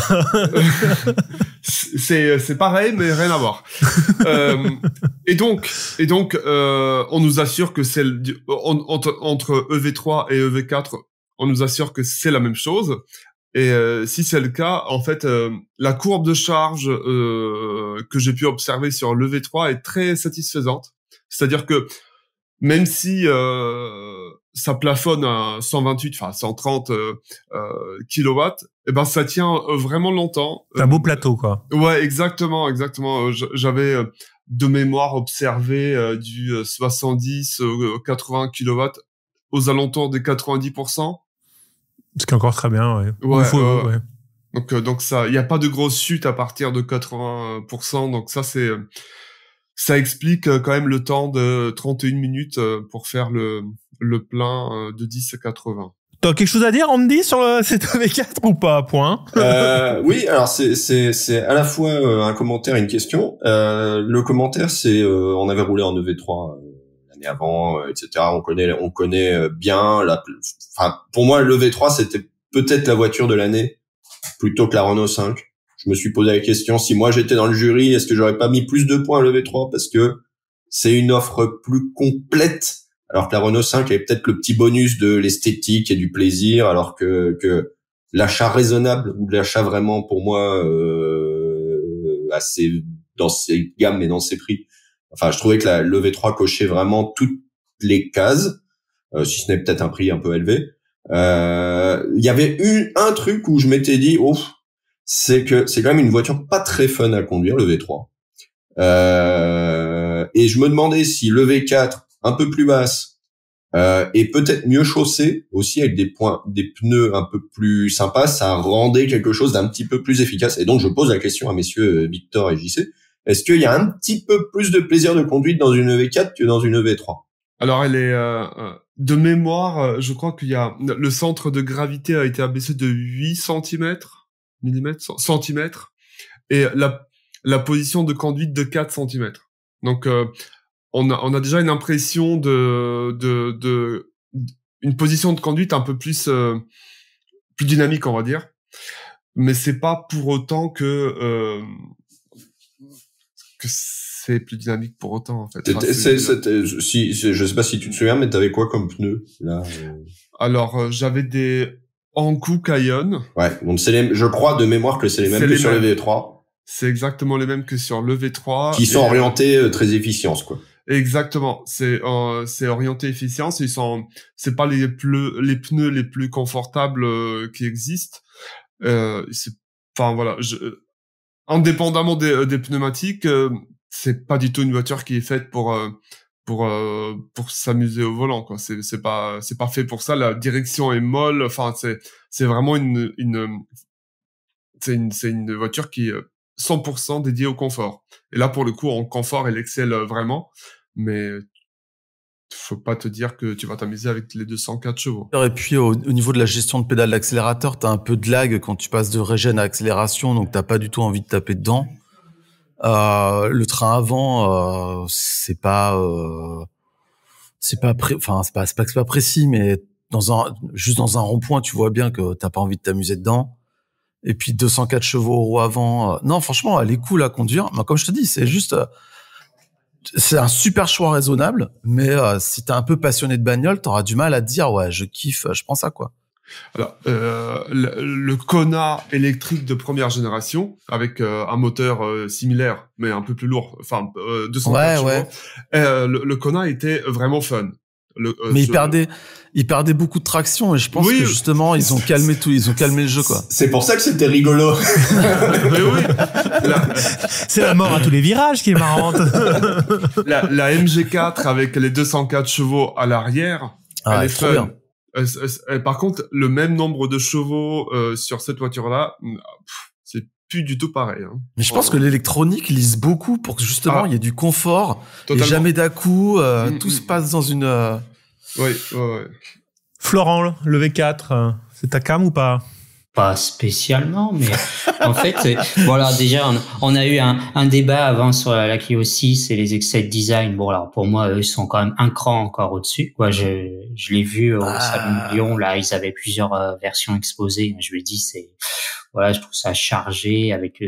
C'est pareil, mais rien à voir. Et donc, on nous assure que entre EV3 et EV4, on nous assure que c'est la même chose. Et si c'est le cas, en fait, la courbe de charge que j'ai pu observer sur l'EV3 est très satisfaisante. C'est-à-dire que même si ça plafonne à 128, enfin 130 kilowatts, eh ben ça tient vraiment longtemps. C'est un beau plateau, quoi. Ouais, exactement. J'avais de mémoire observé du 70, 80 kilowatts aux alentours des 90%. Ce qui est encore très bien, ouais. Ouais, ouais. Donc ça, il y a pas de grosse chute à partir de 80%. Donc ça explique quand même le temps de 31 minutes pour faire le plein de 10 à 80. T'as quelque chose à dire, Andy, sur cette EV4 ou pas, point? Oui, alors c'est à la fois un commentaire et une question. Le commentaire, c'est on avait roulé en EV3 l'année avant, etc. On connaît bien enfin, pour moi, le EV3, c'était peut-être la voiture de l'année plutôt que la Renault 5. Je me suis posé la question, si moi j'étais dans le jury, est-ce que j'aurais pas mis plus de points à l'EV3 parce que c'est une offre plus complète, alors que la Renault 5 avait peut-être le petit bonus de l'esthétique et du plaisir, alors que l'achat raisonnable ou l'achat vraiment pour moi assez dans ses gammes et dans ses prix. Enfin, je trouvais que l'EV3 cochait vraiment toutes les cases, si ce n'est peut-être un prix un peu élevé. Il y avait un truc où je m'étais dit, c'est que c'est quand même une voiture pas très fun à conduire, le V3. Et je me demandais si le V4, un peu plus basse, et peut-être mieux chaussée, aussi avec des pneus un peu plus sympas, ça rendait quelque chose d'un petit peu plus efficace. Et donc, je pose la question à messieurs Victor et JC. Est-ce qu'il y a un petit peu plus de plaisir de conduite dans une EV4 que dans une EV3? Alors, elle est de mémoire, je crois qu'il y a le centre de gravité a été abaissé de 8 centimètres, et la position de conduite de 4 centimètres. Donc, on a déjà une impression de une position de conduite un peu plus dynamique, on va dire. Mais c'est pas pour autant que c'est plus dynamique pour autant, en fait. Je sais pas si tu te souviens, mais t'avais quoi comme pneu, là? Alors, j'avais des Hankook Ion. Ouais, donc je crois de mémoire que c'est les mêmes que sur le V3. C'est exactement les mêmes que sur le V3. Qui sont orientés très efficience, quoi. Exactement. C'est orienté efficience. C'est pas les pneus les plus confortables qui existent. Enfin, voilà. Indépendamment des pneumatiques, c'est pas du tout une voiture qui est faite pour s'amuser au volant, quoi. C'est pas fait pour ça. La direction est molle. Enfin, c'est vraiment c'est une voiture qui est 100% dédiée au confort. Et là, pour le coup, en confort, elle excelle vraiment. Mais faut pas te dire que tu vas t'amuser avec les 204 chevaux. Et puis, au niveau de la gestion de pédale d'accélérateur, t'as un peu de lag quand tu passes de régène à accélération, donc t'as pas du tout envie de taper dedans. Le train avant, c'est pas précis, mais juste dans un rond-point, tu vois bien que t'as pas envie de t'amuser dedans. Et puis 204 chevaux au roue avant, non, franchement, elle est cool à conduire. Mais comme je te dis, c'est juste, c'est un super choix raisonnable. Mais si t'es un peu passionné de bagnole, t'auras du mal à te dire, ouais, je kiffe, je prends ça, quoi. Alors, le Kona électrique de première génération, avec un moteur similaire, mais un peu plus lourd, enfin 204 chevaux. Ouais. Le Kona était vraiment fun. Mais il perdait beaucoup de traction, et je pense que justement ils ont calmé le jeu, quoi. C'est pour ça que c'était rigolo. Mais oui. C'est la mort à tous les virages qui est marrante. La MG4 avec les 204 chevaux à l'arrière, elle est fun. Bien. Par contre, le même nombre de chevaux sur cette voiture-là, c'est plus du tout pareil. Hein. Mais je pense que l'électronique lise beaucoup pour que justement il y ait du confort, et jamais d'à-coup, tout se passe dans une... Oui. Florent, le V4, c'est ta cam ou pas? Pas spécialement, mais en fait, voilà, déjà, on a eu un débat avant sur la Clio 6 et les excès de design. Bon, alors, pour moi, eux, ils sont quand même un cran encore au-dessus. Quoi, je l'ai vu au Salon de Lyon, là, ils avaient plusieurs versions exposées. Je me dis, je trouve ça chargé avec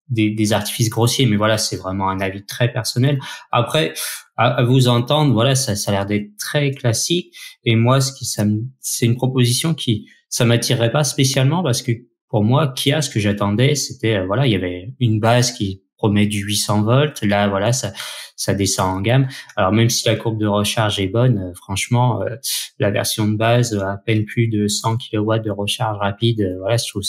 des artifices grossiers, mais voilà, c'est vraiment un avis très personnel. Après, à vous entendre, voilà, ça a l'air d'être très classique. Et moi, c'est une proposition ça m'attirerait pas spécialement, parce que pour moi, Kia, ce que j'attendais, c'était, il y avait une base qui promet du 800 volts. Là, voilà, ça descend en gamme. Alors, même si la courbe de recharge est bonne, franchement, la version de base, à peine plus de 100 kW de recharge rapide, je trouve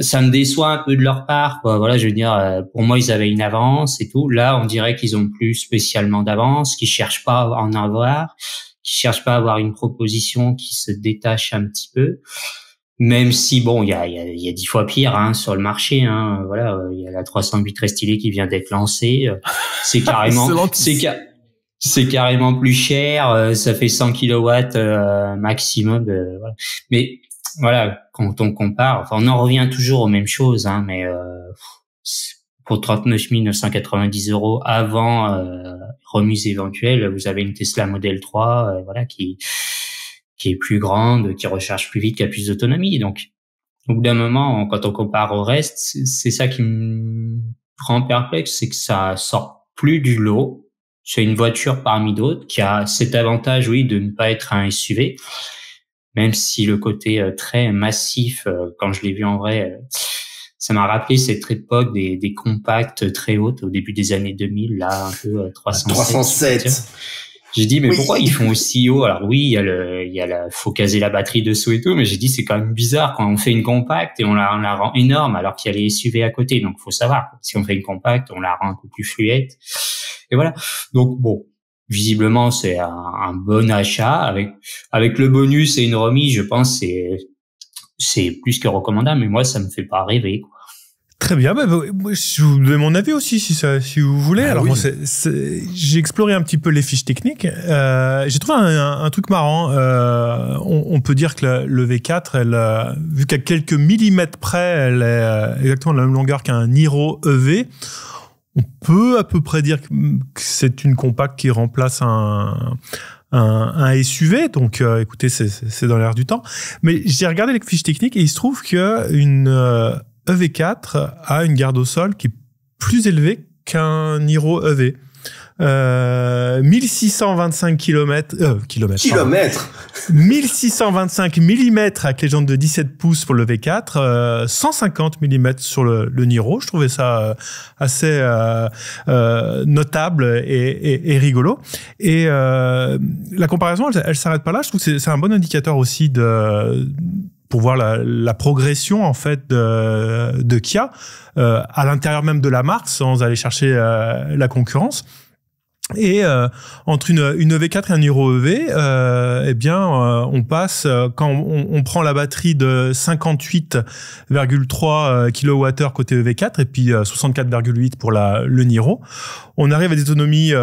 ça me déçoit un peu de leur part, quoi. Voilà, je veux dire, pour moi, ils avaient une avance et tout. Là, on dirait qu'ils ont plus spécialement d'avance, qu'ils cherchent pas à en avoir, qu'ils cherchent pas à avoir une proposition qui se détache un petit peu. Même si, bon, il y a 10 fois pire, hein, sur le marché, hein. Voilà, il y a la 308 Restylé qui vient d'être lancée. C'est carrément, c'est carrément plus cher. Ça fait 100 kW, maximum voilà. Mais, voilà, quand on compare, enfin, on en revient toujours aux mêmes choses, hein, mais pour 39 990 € avant remise éventuelle, vous avez une Tesla Model 3, qui est plus grande, qui recharge plus vite, qui a plus d'autonomie. Donc, au bout d'un moment, quand on compare au reste, c'est ça qui me rend perplexe, c'est que ça sort plus du lot. C'est une voiture parmi d'autres qui a cet avantage, oui, de ne pas être un SUV. Même si le côté très massif, quand je l'ai vu en vrai, ça m'a rappelé cette époque des compacts très hautes au début des années 2000, là, un peu 307. J'ai dit, mais pourquoi ils font aussi haut? Alors oui, faut caser la batterie dessous et tout, mais j'ai dit, c'est quand même bizarre quand on fait une compacte et on la rend énorme alors qu'il y a les SUV à côté. Donc, faut savoir, si on fait une compacte, on la rend un peu plus fluette. Et voilà. Donc, bon. Visiblement, c'est un bon achat avec le bonus et une remise. Je pense c'est plus que recommandable. Mais moi, ça me fait pas rêver, quoi. Très bien. Je vous donne mon avis aussi, si vous voulez. Alors, oui. J'ai exploré un petit peu les fiches techniques. J'ai trouvé un truc marrant. On peut dire que le V4, vu qu'à quelques millimètres près, elle est exactement de la même longueur qu'un Niro EV. On peut à peu près dire que c'est une compacte qui remplace un SUV, donc écoutez, c'est dans l'air du temps. Mais j'ai regardé les fiches techniques et il se trouve qu'une EV4 a une garde au sol qui est plus élevée qu'un Niro EV. 1625 kilomètres. 1625 mm avec les jantes de 17 pouces pour le V4, 150 mm sur le Niro. Je trouvais ça assez notable et rigolo. Et la comparaison, elle s'arrête pas là. Je trouve que c'est un bon indicateur aussi pour voir la progression en fait de Kia à l'intérieur même de la marque, sans aller chercher la concurrence. Et entre une EV4 et un Niro EV, on passe, quand on prend la batterie de 58,3 kWh côté EV4 et puis 64,8 pour le Niro, on arrive à des autonomies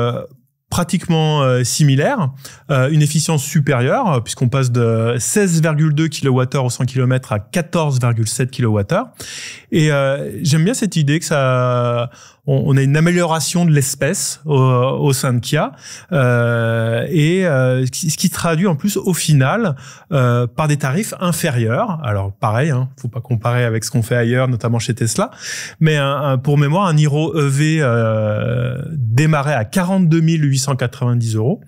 pratiquement similaire, une efficience supérieure puisqu'on passe de 16,2 kWh au 100 km à 14,7 kWh. Et j'aime bien cette idée que on a une amélioration de l'espèce au sein de Kia, ce qui traduit en plus au final par des tarifs inférieurs. Alors pareil, faut pas comparer avec ce qu'on fait ailleurs, notamment chez Tesla, mais pour mémoire, un Niro EV démarrait à 42 890 €,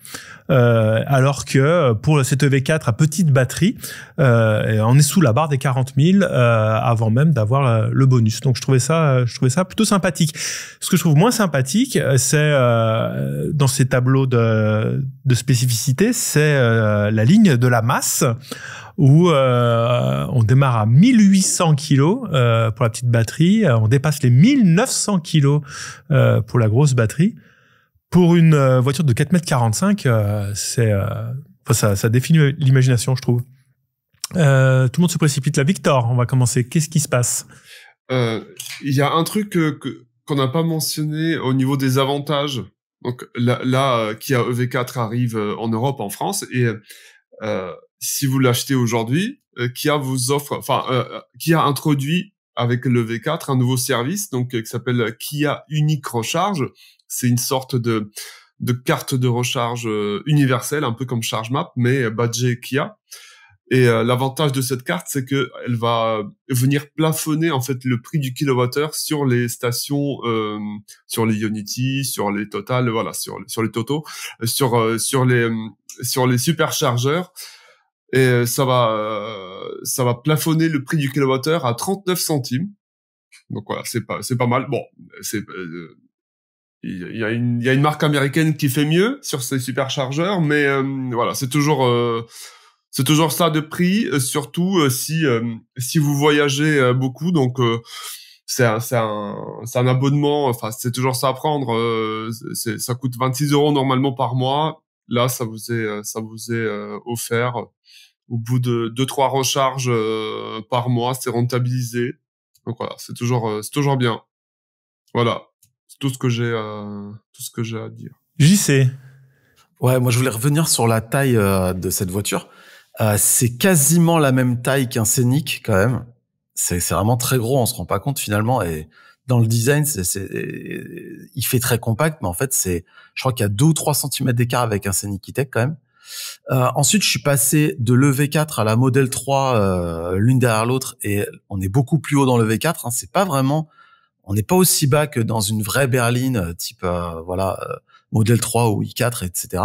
alors que pour cette EV4 à petite batterie, on est sous la barre des 40 000 avant même d'avoir le bonus. Donc je trouvais ça plutôt sympathique. Ce que je trouve moins sympathique, c'est dans ces tableaux de spécificité, c'est la ligne de la masse où on démarre à 1800 kilos pour la petite batterie, on dépasse les 1900 kilos pour la grosse batterie. Pour une voiture de 4,45 m, ça définit l'imagination, je trouve. Tout le monde se précipite là. Victor, on va commencer. Qu'est-ce qui se passe? Il y a un truc qu'on n'a pas mentionné au niveau des avantages. Donc là Kia EV4 arrive en Europe, en France, et si vous l'achetez aujourd'hui, Kia vous offre, Kia introduit avec le V4 un nouveau service donc qui s'appelle Kia Unique Recharge. C'est une sorte de carte de recharge universelle, un peu comme ChargeMap, mais badgée Kia. Et l'avantage de cette carte, c'est que elle va venir plafonner en fait le prix du kilowattheure sur les stations, sur les Ionity, sur les Total, voilà, sur les Toto, sur les superchargeurs. Et ça va plafonner le prix du kilowattheure à 39 centimes. Donc voilà, c'est pas mal. Bon, il y a une marque américaine qui fait mieux sur ces superchargeurs, mais voilà, c'est toujours ça de prix, surtout si vous voyagez beaucoup. Donc c'est un abonnement, enfin c'est toujours ça à prendre. Ça coûte 26 € normalement par mois. Là, ça vous est offert au bout de 2-3 recharges par mois, c'est rentabilisé. Donc voilà, c'est toujours bien. Voilà. C'est tout ce que j'ai à dire. JC. Ouais, moi je voulais revenir sur la taille de cette voiture. C'est quasiment la même taille qu'un Scénic quand même. C'est vraiment très gros, on se rend pas compte finalement. Et dans le design, il fait très compact, mais en fait je crois qu'il y a 2 ou 3 cm d'écart avec un Scénic E-Tech quand même. Ensuite, je suis passé de l'EV4 à la Model 3 l'une derrière l'autre, et on est beaucoup plus haut dans le V4. C'est pas vraiment, on n'est pas aussi bas que dans une vraie berline type Model 3 ou i4, etc.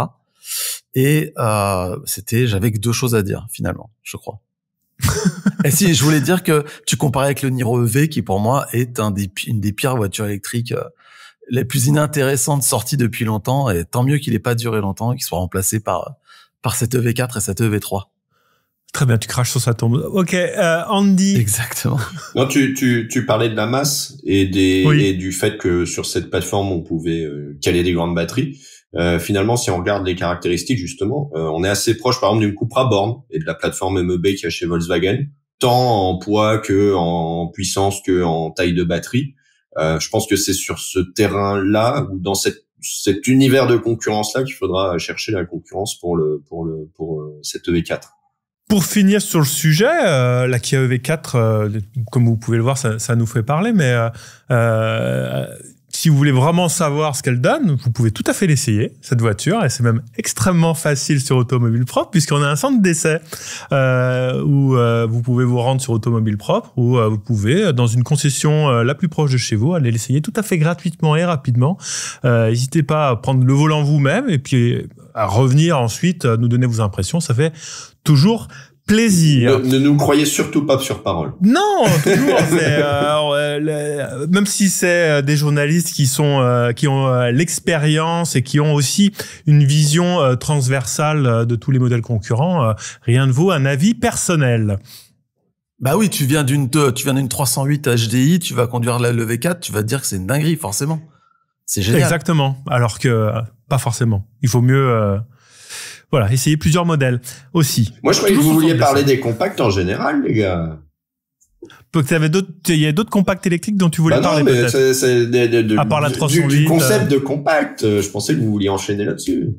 Et j'avais que 2 choses à dire finalement, je crois. Et si, je voulais dire que tu comparais avec le Niro EV, qui pour moi est une des pires voitures électriques les plus inintéressantes sorties depuis longtemps, et tant mieux qu'il ait pas duré longtemps, qu'il soit remplacé par cette EV4 et cette EV3. Très bien, tu craches sur sa tombe. Ok, Andy. Exactement. Non, tu parlais de la masse et et du fait que sur cette plateforme on pouvait caler des grandes batteries. Finalement, si on regarde les caractéristiques justement, on est assez proche par exemple d'une Cupra Born et de la plateforme MEB qu'il y a chez Volkswagen. tant en poids que en puissance que en taille de batterie. Je pense que c'est sur ce terrain-là ou dans cet univers de concurrence-là qu'il faudra chercher la concurrence pour cette EV4. Pour finir sur le sujet, la Kia EV4, comme vous pouvez le voir, ça nous fait parler, mais si vous voulez vraiment savoir ce qu'elle donne, vous pouvez tout à fait l'essayer, cette voiture, et c'est même extrêmement facile sur Automobile Propre, puisqu'on a un centre d'essai où vous pouvez vous rendre sur Automobile Propre, où vous pouvez, dans une concession la plus proche de chez vous, aller l'essayer tout à fait gratuitement et rapidement. N'hésitez pas à prendre le volant vous-même, et puis à revenir ensuite, nous donner vos impressions, ça fait toujours plaisir. Ne nous croyez surtout pas sur parole. Non, toujours. Même si c'est des journalistes qui ont l'expérience et qui ont aussi une vision transversale de tous les modèles concurrents, rien ne vaut un avis personnel. Bah oui, tu viens d'une 308 HDI, tu vas conduire la V4, tu vas te dire que c'est une dinguerie, forcément. C'est génial. Exactement. Alors que pas forcément. Il faut mieux. Voilà, essayer plusieurs modèles aussi. Moi, je croyais que vous vouliez parler des compacts en général, les gars. Il y a d'autres compacts électriques dont tu voulais parler, mais peut-être. À part la 308. Du concept de compact. Je pensais que vous vouliez enchaîner là-dessus.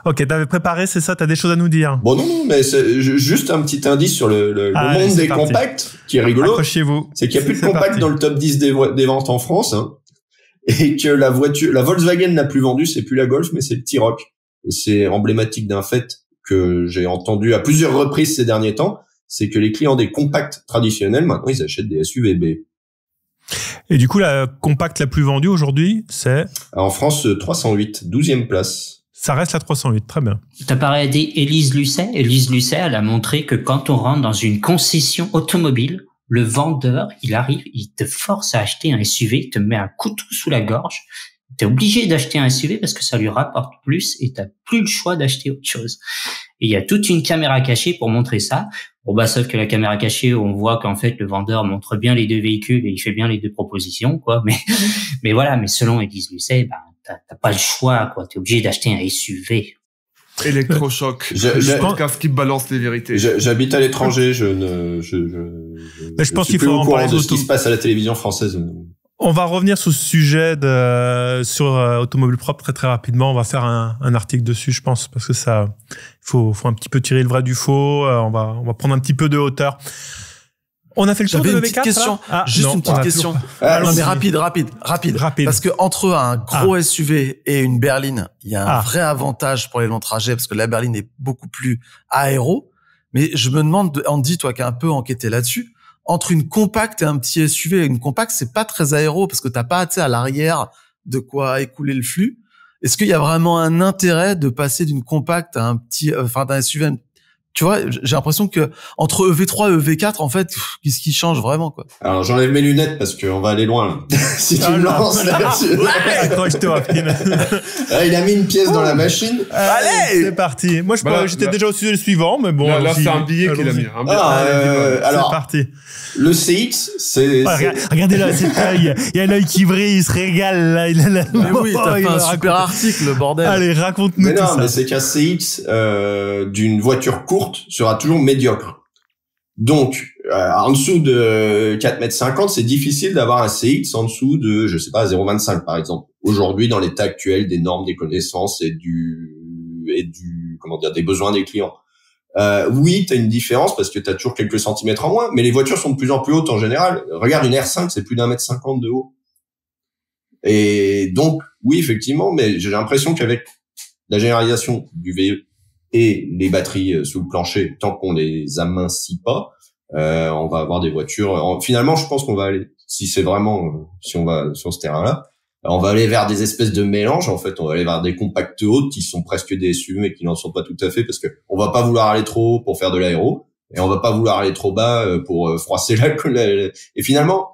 Ok, t'avais préparé, c'est ça? T'as des choses à nous dire? Bon, non, mais c'est juste un petit indice sur le monde des compacts, qui est rigolo. Accrochez-vous. C'est qu'il n'y a plus de compacts dans le top 10 des ventes en France, hein. Et que la Volkswagen la plus vendue, c'est plus la Golf, mais c'est le T-Roc. Et c'est emblématique d'un fait que j'ai entendu à plusieurs reprises ces derniers temps, c'est que les clients des compacts traditionnels, maintenant, ils achètent des SUV-B. Et du coup, la compacte la plus vendue aujourd'hui, c'est? En France, 308, 12e place. Ça reste la 308, très bien. T'as parlé d'Élise Lucet. Élise Lucet, elle a montré que quand on rentre dans une concession automobile, le vendeur, il arrive, il te force à acheter un SUV, il te met un couteau sous la gorge. T'es obligé d'acheter un SUV parce que ça lui rapporte plus et t'as plus le choix d'acheter autre chose. Et il y a toute une caméra cachée pour montrer ça. Bon, bah, sauf que la caméra cachée, on voit qu'en fait, le vendeur montre bien les deux véhicules et il fait bien les deux propositions, quoi. Mais voilà, mais selon Élise Lucet, bah, t'as pas le choix, quoi. T'es obligé d'acheter un SUV. Électrochoc. Je pense qu'il balance les vérités. J'habite à l'étranger, je pense qu'il faut en parler de ce qui se passe à la télévision française. On va revenir sur ce sujet sur Automobile Propre très très rapidement. On va faire un article dessus, je pense, parce que ça, faut un petit peu tirer le vrai du faux. On va prendre un petit peu de hauteur. On a fait le tour de l'EV4. Question. Une petite question. Non, mais rapide. Parce que entre un gros SUV et une berline, il y a un vrai avantage pour les longs trajets parce que la berline est beaucoup plus aéro. Mais je me demande, Andy, toi qui as un peu enquêté là-dessus, entre une compacte et un petit SUV, une compacte, c'est pas très aéro parce que t'as pas, tu sais, à l'arrière de quoi écouler le flux. Est-ce qu'il y a vraiment un intérêt de passer d'une compacte à un petit, d'un SUV? Tu vois, j'ai l'impression que entre EV3 et EV4, en fait, qu'est-ce qui change vraiment, quoi? Alors, j'enlève mes lunettes parce qu'on va aller loin, là. Si tu me lances là-dessus. Accroche-toi, il a mis une pièce dans la machine. Allez! C'est parti. Moi, j'étais déjà au sujet suivant, mais bon. Là, c'est un billet qu'il a mis. Alors, c'est parti. Le CX, c'est... Regardez là, cet œil. Il y a l'œil qui brille, il se régale, là. Mais oui, t'as fait un super article, bordel. Allez, raconte-nous tout ça. Mais c'est qu'un CX, d'une voiture courte sera toujours médiocre. Donc, en dessous de 4,50 m, c'est difficile d'avoir un CX en dessous de, je sais pas, 0,25 par exemple. Aujourd'hui, dans l'état actuel des normes, des connaissances et des besoins des clients. Oui, t'as une différence parce que t'as toujours quelques centimètres en moins, mais les voitures sont de plus en plus hautes en général. Regarde une R5, c'est plus d'1,50 m de haut. Et donc, oui, effectivement, mais j'ai l'impression qu'avec la généralisation du VE et les batteries sous le plancher, tant qu'on les amincit pas, on va avoir des voitures. Finalement, je pense qu'on va aller, si on va sur ce terrain-là, on va aller vers des espèces de mélanges. En fait, on va aller vers des compacts hautes qui sont presque des SUV, mais qui n'en sont pas tout à fait, parce que on va pas vouloir aller trop haut pour faire de l'aéro, et on va pas vouloir aller trop bas pour froisser la. Et finalement,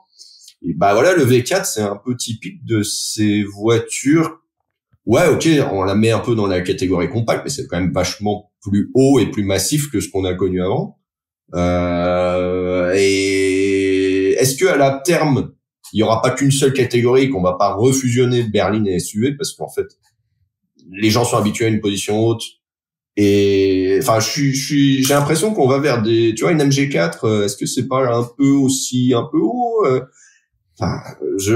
bah voilà, le V4, c'est un peu typique de ces voitures. Ouais, ok, on la met un peu dans la catégorie compacte, mais c'est quand même vachement plus haut et plus massif que ce qu'on a connu avant. Et est-ce que à la terme, il y aura pas qu'une seule catégorie, qu'on va pas refusionner berline et SUV, parce qu'en fait, les gens sont habitués à une position haute et j'ai l'impression qu'on va vers une MG4. Est-ce que c'est pas un peu haut? Enfin, j'ai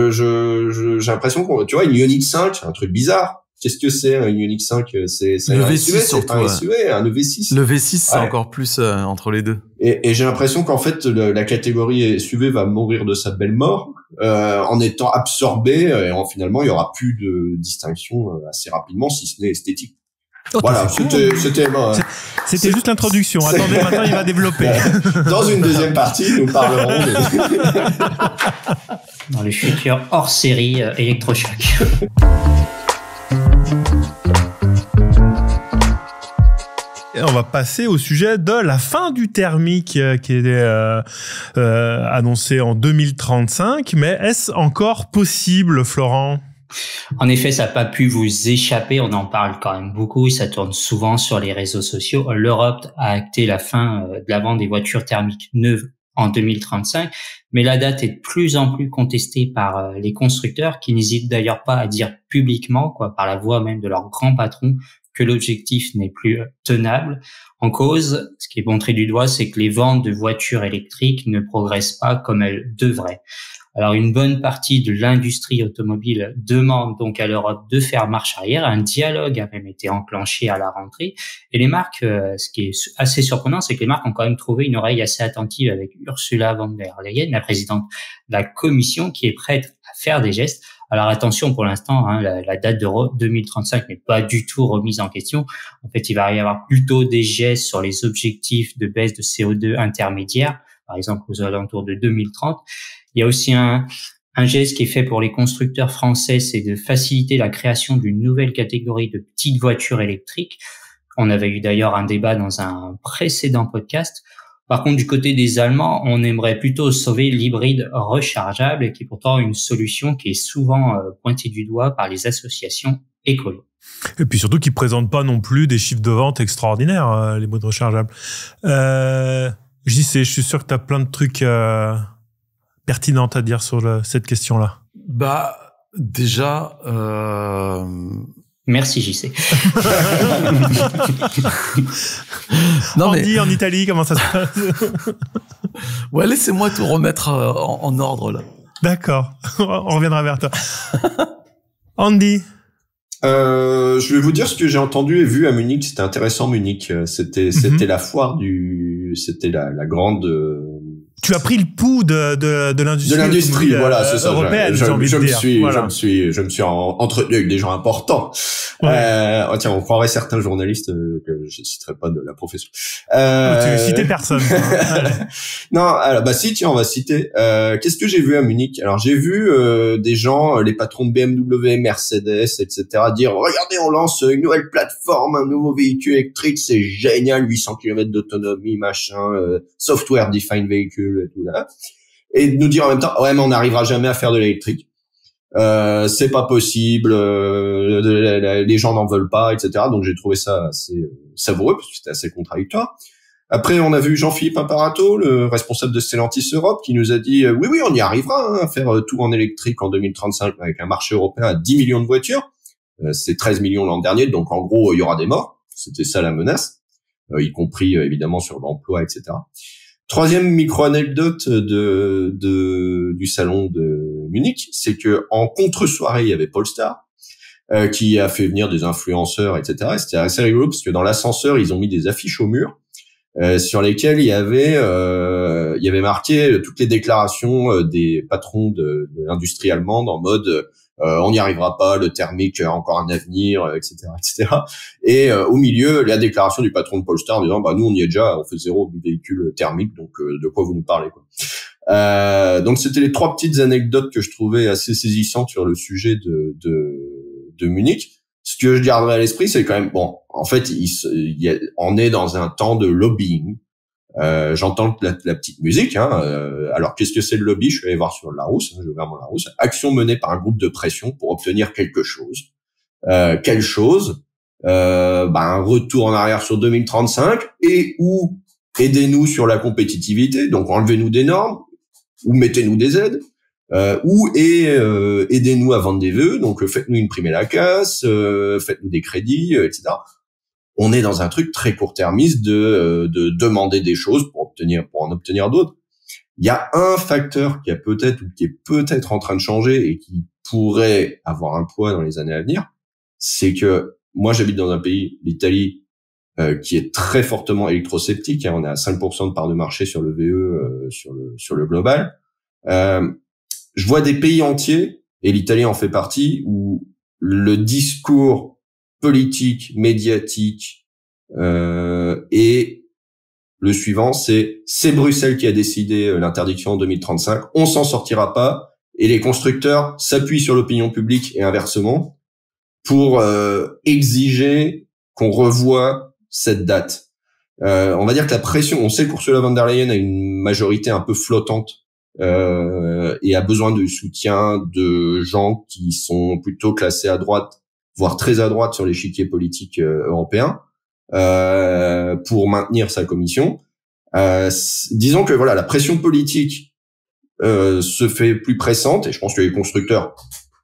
l'impression une Ioniq 5, un truc bizarre. Qu'est-ce que c'est une Ioniq 5? C'est le un V6 SUV, surtout, c'est pas un SUV, un EV6. Le V6, c'est encore plus entre les deux. Et j'ai l'impression qu'en fait la catégorie SUV va mourir de sa belle mort en étant absorbée et finalement il y aura plus de distinction assez rapidement, si ce n'est esthétique. Voilà, c'était juste l'introduction. Attendez, maintenant il va développer. Dans une deuxième partie, nous parlerons dans le futur hors série électrochoc. Et on va passer au sujet de la fin du thermique qui est annoncé en 2035. Mais est-ce encore possible, Florent ? En effet, ça n'a pas pu vous échapper. On en parle quand même beaucoup. Ça tourne souvent sur les réseaux sociaux. L'Europe a acté la fin de la vente des voitures thermiques neuves en 2035. Mais la date est de plus en plus contestée par les constructeurs qui n'hésitent d'ailleurs pas à dire publiquement, par la voix même de leur grand patron, que l'objectif n'est plus tenable. En cause, ce qui est montré du doigt, c'est que les ventes de voitures électriques ne progressent pas comme elles devraient. Alors, une bonne partie de l'industrie automobile demande donc à l'Europe de faire marche arrière. Un dialogue a même été enclenché à la rentrée. Et les marques, ce qui est assez surprenant, c'est que les marques ont quand même trouvé une oreille assez attentive avec Ursula von der Leyen, la présidente de la Commission, qui est prête à faire des gestes. Alors attention, pour l'instant, la date de 2035 n'est pas du tout remise en question. En fait, il va y avoir plutôt des gestes sur les objectifs de baisse de CO2 intermédiaires, par exemple aux alentours de 2030. Il y a aussi un geste qui est fait pour les constructeurs français, c'est de faciliter la création d'une nouvelle catégorie de petites voitures électriques. On avait eu d'ailleurs un débat dans un précédent podcast. Par contre, du côté des Allemands, on aimerait plutôt sauver l'hybride rechargeable, qui est pourtant une solution qui est souvent pointée du doigt par les associations écolo. Et puis surtout qu'ils présentent pas non plus des chiffres de vente extraordinaires, les hybrides rechargeables. Je suis sûr que tu as plein de trucs pertinents à dire sur cette question-là. Déjà... Merci JC. Non, mais... en Italie, comment ça se passe? Ouais, laissez-moi tout remettre en ordre là. D'accord, on reviendra vers toi. Andy. Je vais vous dire ce que j'ai entendu et vu à Munich. C'était intéressant, Munich. C'était la foire c'était la grande. Tu as pris le pouls de l'industrie. De l'industrie, voilà, c'est ça. Européenne, je me suis entretenu avec des gens importants. Ouais. Tiens, on croirait certains journalistes que je citerai pas de la profession. Tu veux citer personne. Non, alors si, tiens, on va citer. Qu'est-ce que j'ai vu à Munich? Alors j'ai vu des gens, les patrons de BMW, Mercedes, etc., dire regardez, on lance une nouvelle plateforme, un nouveau véhicule électrique, c'est génial, 800 km d'autonomie, machin, software defined vehicle et tout là. Et de nous dire en même temps ouais, mais on n'arrivera jamais à faire de l'électrique. C'est pas possible, les gens n'en veulent pas, etc. Donc j'ai trouvé ça assez savoureux parce que c'était assez contradictoire. Après, on a vu Jean-Philippe Imparato, le responsable de Stellantis Europe, qui nous a dit oui, on y arrivera à faire tout en électrique en 2035 avec un marché européen à 10 millions de voitures. C'est 13 millions l'an dernier, donc en gros, il y aura des morts. C'était ça la menace, y compris évidemment sur l'emploi, etc. Troisième micro-anecdote du salon de Munich, c'est que en contre-soirée, il y avait Polestar, qui a fait venir des influenceurs, etc. Et c'était assez rigolo parce que dans l'ascenseur, ils ont mis des affiches au mur, sur lesquelles il y avait marqué toutes les déclarations des patrons de l'industrie allemande en mode on n'y arrivera pas, le thermique a encore un avenir, etc., etc. Et au milieu, la déclaration du patron de Polestar en disant nous on y est déjà, on fait 0 véhicule thermique, donc de quoi vous nous parlez, quoi. Donc c'était les 3 petites anecdotes que je trouvais assez saisissantes sur le sujet de Munich. Ce que je garderai à l'esprit, c'est quand même en fait on est dans un temps de lobbying. J'entends la petite musique, alors qu'est-ce que c'est le lobby? Je suis allé voir sur Larousse, j'ai ouvert mon Larousse. Action menée par un groupe de pression pour obtenir quelque chose. Quelle chose? Un retour en arrière sur 2035 et ou aidez-nous sur la compétitivité, donc enlevez-nous des normes ou mettez-nous des aides, ou aidez-nous à vendre des vœux, donc faites-nous une prime à la casse, faites-nous des crédits, etc. on est dans un truc très court-termiste de demander des choses pour en obtenir d'autres. Il y a un facteur qui est peut-être en train de changer et qui pourrait avoir un poids dans les années à venir, c'est que moi j'habite dans un pays, l'Italie, qui est très fortement électrosceptique. On est à 5% de part de marché sur le VE, sur le global. Je vois des pays entiers, et l'Italie en fait partie, où le discours politique, médiatique, et le suivant, c'est Bruxelles qui a décidé l'interdiction en 2035, on s'en sortira pas, et les constructeurs s'appuient sur l'opinion publique et inversement pour exiger qu'on revoie cette date. On va dire que la pression, on sait que Ursula von der Leyen a une majorité un peu flottante et a besoin de soutien de gens qui sont plutôt classés à droite, voire très à droite sur l'échiquier politique européen, pour maintenir sa commission. Disons que voilà, la pression politique se fait plus pressante, et je pense que les constructeurs,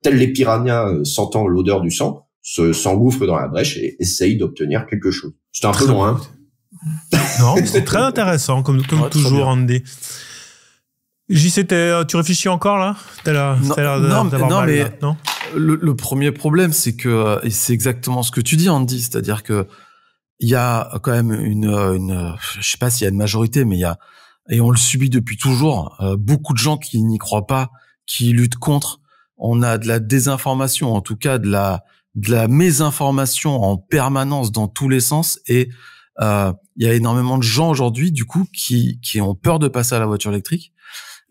tels les piranhas sentant l'odeur du sang, s'engouffrent dans la brèche et essayent d'obtenir quelque chose. C'était un peu long, hein. Non, c'est très intéressant, comme ouais, toujours, Andy. Tu réfléchis encore, là? Non, le premier problème, c'est que, et c'est exactement ce que tu dis, Andy, c'est-à-dire que il y a quand même je sais pas s'il y a une majorité, mais et on le subit depuis toujours, beaucoup de gens qui n'y croient pas, qui luttent contre. On a de la désinformation, en tout cas de la mésinformation en permanence dans tous les sens, et il y a énormément de gens aujourd'hui du coup qui ont peur de passer à la voiture électrique.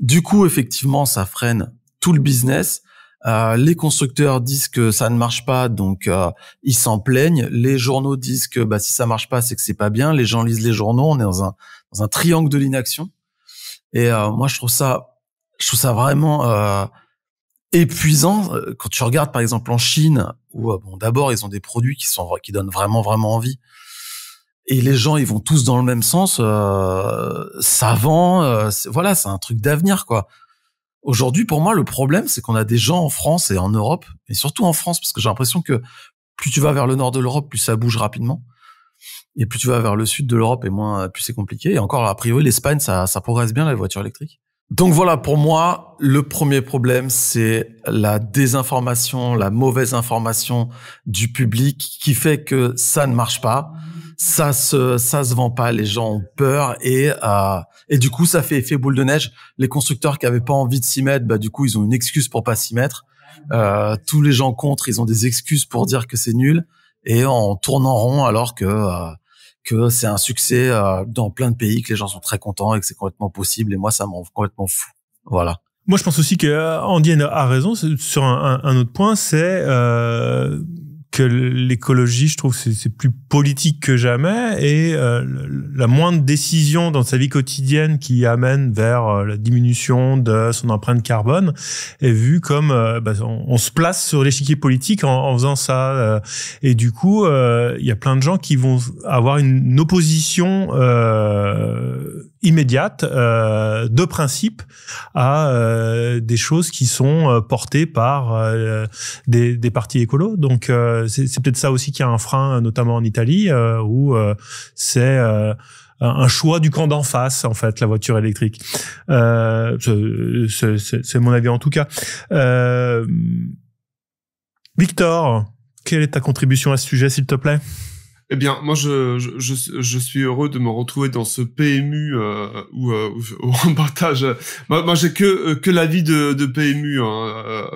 Du coup, effectivement, ça freine tout le business. Les constructeurs disent que ça ne marche pas, donc ils s'en plaignent. Les journaux disent que si ça marche pas, c'est que c'est pas bien. Les gens lisent les journaux. On est dans un triangle de l'inaction. Et moi, je trouve ça vraiment épuisant quand tu regardes par exemple en Chine où d'abord ils ont des produits qui donnent vraiment vraiment envie, et les gens ils vont tous dans le même sens, ça vend, voilà, c'est un truc d'avenir quoi. Aujourd'hui pour moi le problème c'est qu'on a des gens en France et en Europe, et surtout en France, parce que j'ai l'impression que plus tu vas vers le nord de l'Europe plus ça bouge rapidement, et plus tu vas vers le sud de l'Europe et plus c'est compliqué. Et encore a priori l'Espagne ça progresse bien la voiture électrique. Donc voilà, pour moi, le premier problème, c'est la désinformation, la mauvaise information du public qui fait que ça ne marche pas, ça se vend pas, les gens ont peur, et du coup, ça fait effet boule de neige. Les constructeurs qui avaient pas envie de s'y mettre, du coup, ils ont une excuse pour pas s'y mettre. Tous les gens contre, ils ont des excuses pour dire que c'est nul, et en tournant rond alors que c'est un succès dans plein de pays, que les gens sont très contents et que c'est complètement possible. Et moi, ça me rend complètement fou. Voilà. Moi, je pense aussi que Andy a raison sur un autre point, c'est que l'écologie, je trouve, c'est plus politique que jamais, et la moindre décision dans sa vie quotidienne qui amène vers la diminution de son empreinte carbone est vue comme on se place sur l'échiquier politique en faisant ça, et du coup il y a plein de gens qui vont avoir une opposition immédiate de principe à des choses qui sont portées par des partis écolos. Donc c'est peut-être ça aussi qui a un frein, notamment en Italie, où c'est un choix du camp d'en face, en fait, la voiture électrique. C'est mon avis en tout cas. Victor, quelle est ta contribution à ce sujet, s'il te plaît? Eh bien, moi, je suis heureux de me retrouver dans ce PMU où on partage. Moi, j'ai que l'avis de PMU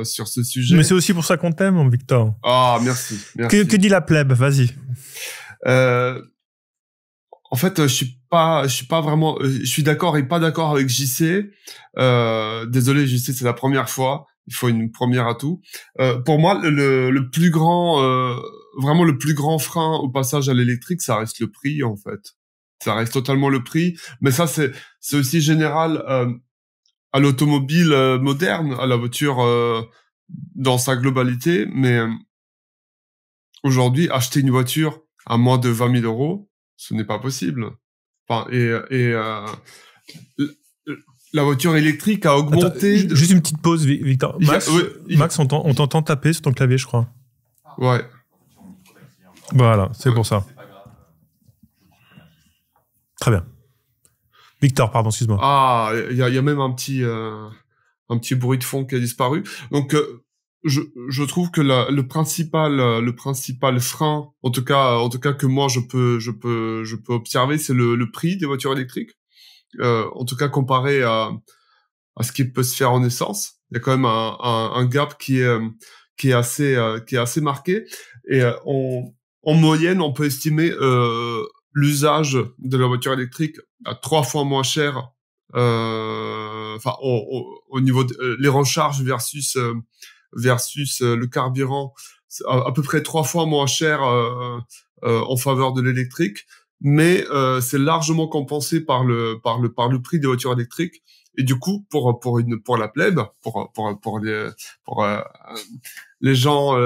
sur ce sujet. Mais c'est aussi pour ça qu'on t'aime, mon Victor. Ah, merci. Que dit la plèbe? Vas-y. En fait, je suis pas vraiment. Je suis d'accord et pas d'accord avec JC. Désolé, JC, c'est la première fois. Il faut une première à tout. Pour moi, le plus grand, vraiment le plus grand frein au passage à l'électrique, ça reste le prix, en fait. Ça reste totalement le prix. Mais ça, c'est aussi général à l'automobile moderne, à la voiture dans sa globalité. Mais aujourd'hui, acheter une voiture à moins de 20 000 euros, ce n'est pas possible. Enfin, la voiture électrique a augmenté. Attends, juste une petite pause, Victor. Max, on t'entend taper sur ton clavier, je crois. Ouais. Voilà, c'est pour ça. Très bien. Victor, pardon, excuse-moi. Ah, il y a même un petit bruit de fond qui a disparu. Donc, je trouve que le principal frein, en tout cas que moi je peux observer, c'est le prix des voitures électriques. En tout cas comparé à ce qui peut se faire en essence, il y a quand même un gap qui est assez marqué. Et en moyenne, on peut estimer l'usage de la voiture électrique à 3 fois moins cher. Enfin, au niveau de les recharges versus le carburant, à peu près 3 fois moins cher en faveur de l'électrique, mais c'est largement compensé par le prix des voitures électriques. Et du coup, pour la plèbe, pour les gens,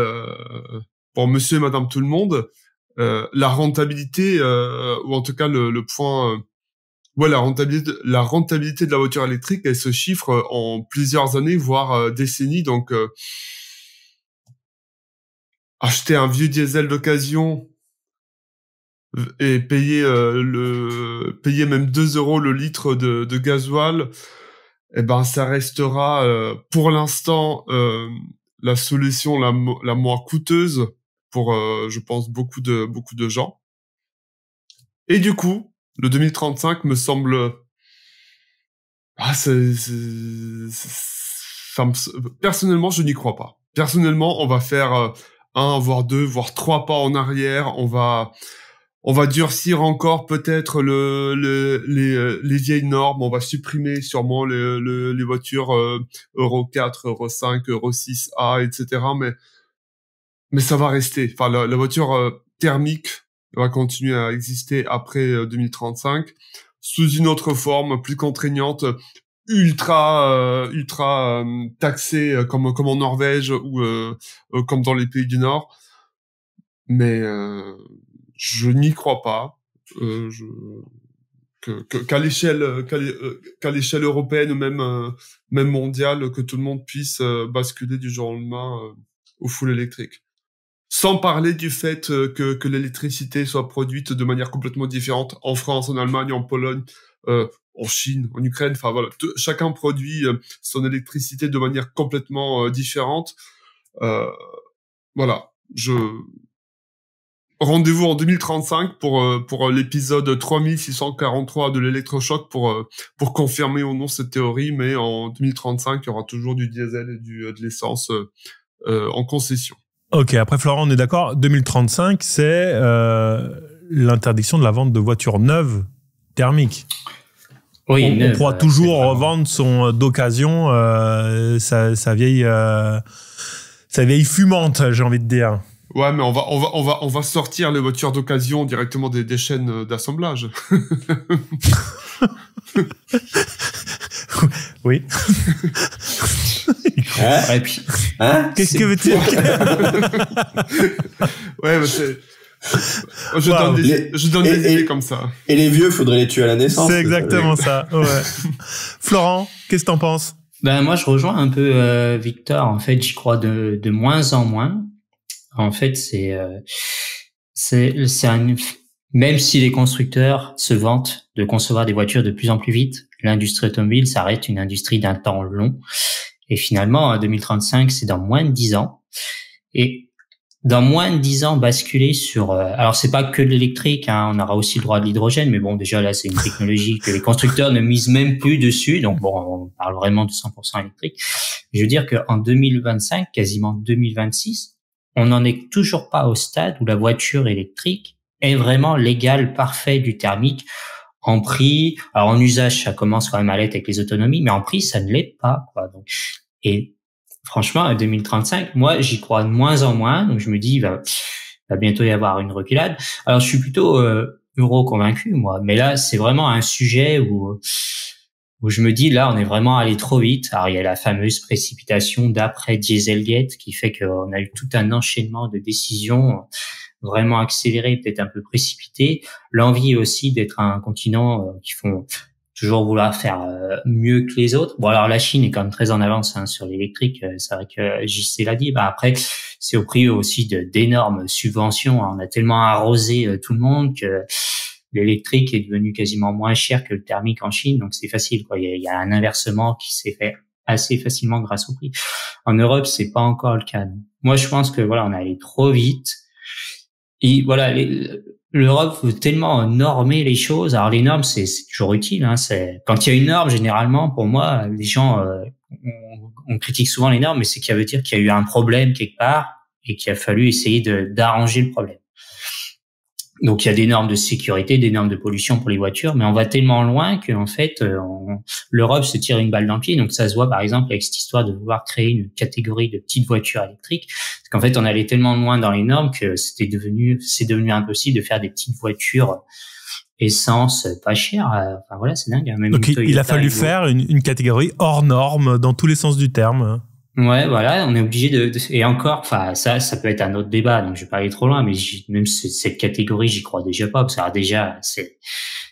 pour monsieur et madame tout le monde, la rentabilité, ou en tout cas le point, la rentabilité de la voiture électrique, elle se chiffre en plusieurs années, voire décennies. Donc, acheter un vieux diesel d'occasion et payer même 2 € le litre de gasoil, eh ben ça restera pour l'instant la solution la moins coûteuse pour je pense beaucoup de gens. Et du coup, le 2035 me semble personnellement, je n'y crois pas. Personnellement, on va faire 1 voire 2 voire 3 pas en arrière, on va durcir encore peut-être les vieilles normes, on va supprimer sûrement les voitures Euro 4, Euro 5, Euro 6A, etc. Mais ça va rester. Enfin, la voiture thermique va continuer à exister après 2035 sous une autre forme plus contraignante, ultra taxée comme en Norvège ou comme dans les pays du Nord. Mais je n'y crois pas. Qu'à l'échelle européenne ou même mondiale, que tout le monde puisse basculer du jour au lendemain au full électrique. Sans parler du fait que l'électricité soit produite de manière complètement différente en France, en Allemagne, en Pologne, en Chine, en Ukraine. Enfin voilà, chacun produit son électricité de manière complètement différente. Voilà, rendez-vous en 2035 pour l'épisode 3643 de l'électrochoc pour confirmer ou non cette théorie, mais en 2035, il y aura toujours du diesel et de l'essence en concession. Ok, après Florent, on est d'accord, 2035, c'est l'interdiction de la vente de voitures neuves thermiques. Oui, on pourra toujours revendre d'occasion sa vieille fumante, j'ai envie de dire. Ouais, mais on va sortir les voitures d'occasion directement des chaînes d'assemblage. Oui. Hein? Et puis, Qu'est-ce que veut-il? Ouais, mais c'est... Je donne des idées comme ça. Et les vieux, faudrait les tuer à la naissance. C'est exactement ça. Ouais. Florent, qu'est-ce que t'en penses? Ben moi, je rejoins un peu Victor. En fait, j'y crois de moins en moins. En fait, même si les constructeurs se vantent de concevoir des voitures de plus en plus vite, l'industrie automobile, ça reste une industrie d'un temps long. Et finalement, en 2035, c'est dans moins de 10 ans. Et dans moins de 10 ans, basculer sur... alors, c'est pas que l'électrique, hein, on aura aussi le droit de l'hydrogène, mais bon, déjà, là, c'est une technologie que les constructeurs ne misent même plus dessus. Donc, bon, on parle vraiment de 100% électrique. Je veux dire qu'en 2025, quasiment 2026, on n'en est toujours pas au stade où la voiture électrique est vraiment l'égal parfait du thermique en prix. Alors, en usage, ça commence quand même à l'être avec les autonomies, mais en prix, ça ne l'est pas, quoi. Donc, et franchement, à 2035, moi, j'y crois de moins en moins. Donc, je me dis, il va bientôt y avoir une reculade. Alors, je suis plutôt euro convaincu, moi. Mais là, c'est vraiment un sujet où je me dis, là, on est vraiment allé trop vite. Alors, il y a la fameuse précipitation d'après Dieselgate qui fait qu'on a eu tout un enchaînement de décisions vraiment accélérées, peut-être un peu précipitées. L'envie aussi d'être un continent qui font toujours vouloir faire mieux que les autres. Bon, alors la Chine est quand même très en avance sur l'électrique. C'est vrai que JC l'a dit. Bah, après, c'est au prix aussi d'énormes subventions. On a tellement arrosé tout le monde que l'électrique est devenu quasiment moins cher que le thermique en Chine, donc c'est facile, quoi. Il y a un inversement qui s'est fait assez facilement grâce au prix. En Europe, c'est pas encore le cas. Moi, je pense que voilà, on est allé trop vite. Et voilà, l'Europe veut tellement normer les choses. Alors les normes, c'est toujours utile. Hein. Quand il y a une norme, généralement, pour moi, les gens, on critique souvent les normes, mais c'est qu'il veut dire qu'il y a eu un problème quelque part et qu'il a fallu essayer d'arranger le problème. Donc il y a des normes de sécurité, des normes de pollution pour les voitures, mais on va tellement loin que en fait l'Europe se tire une balle dans le pied. Donc ça se voit par exemple avec cette histoire de vouloir créer une catégorie de petites voitures électriques, parce qu'en fait on allait tellement loin dans les normes que c'est devenu impossible de faire des petites voitures essence pas chères. Enfin voilà, c'est dingue. Même donc il a fallu faire une catégorie hors norme dans tous les sens du terme. Ouais, voilà, on est obligé et encore, enfin, ça peut être un autre débat, donc je vais pas aller trop loin, mais même cette catégorie, j'y crois déjà pas, parce que déjà,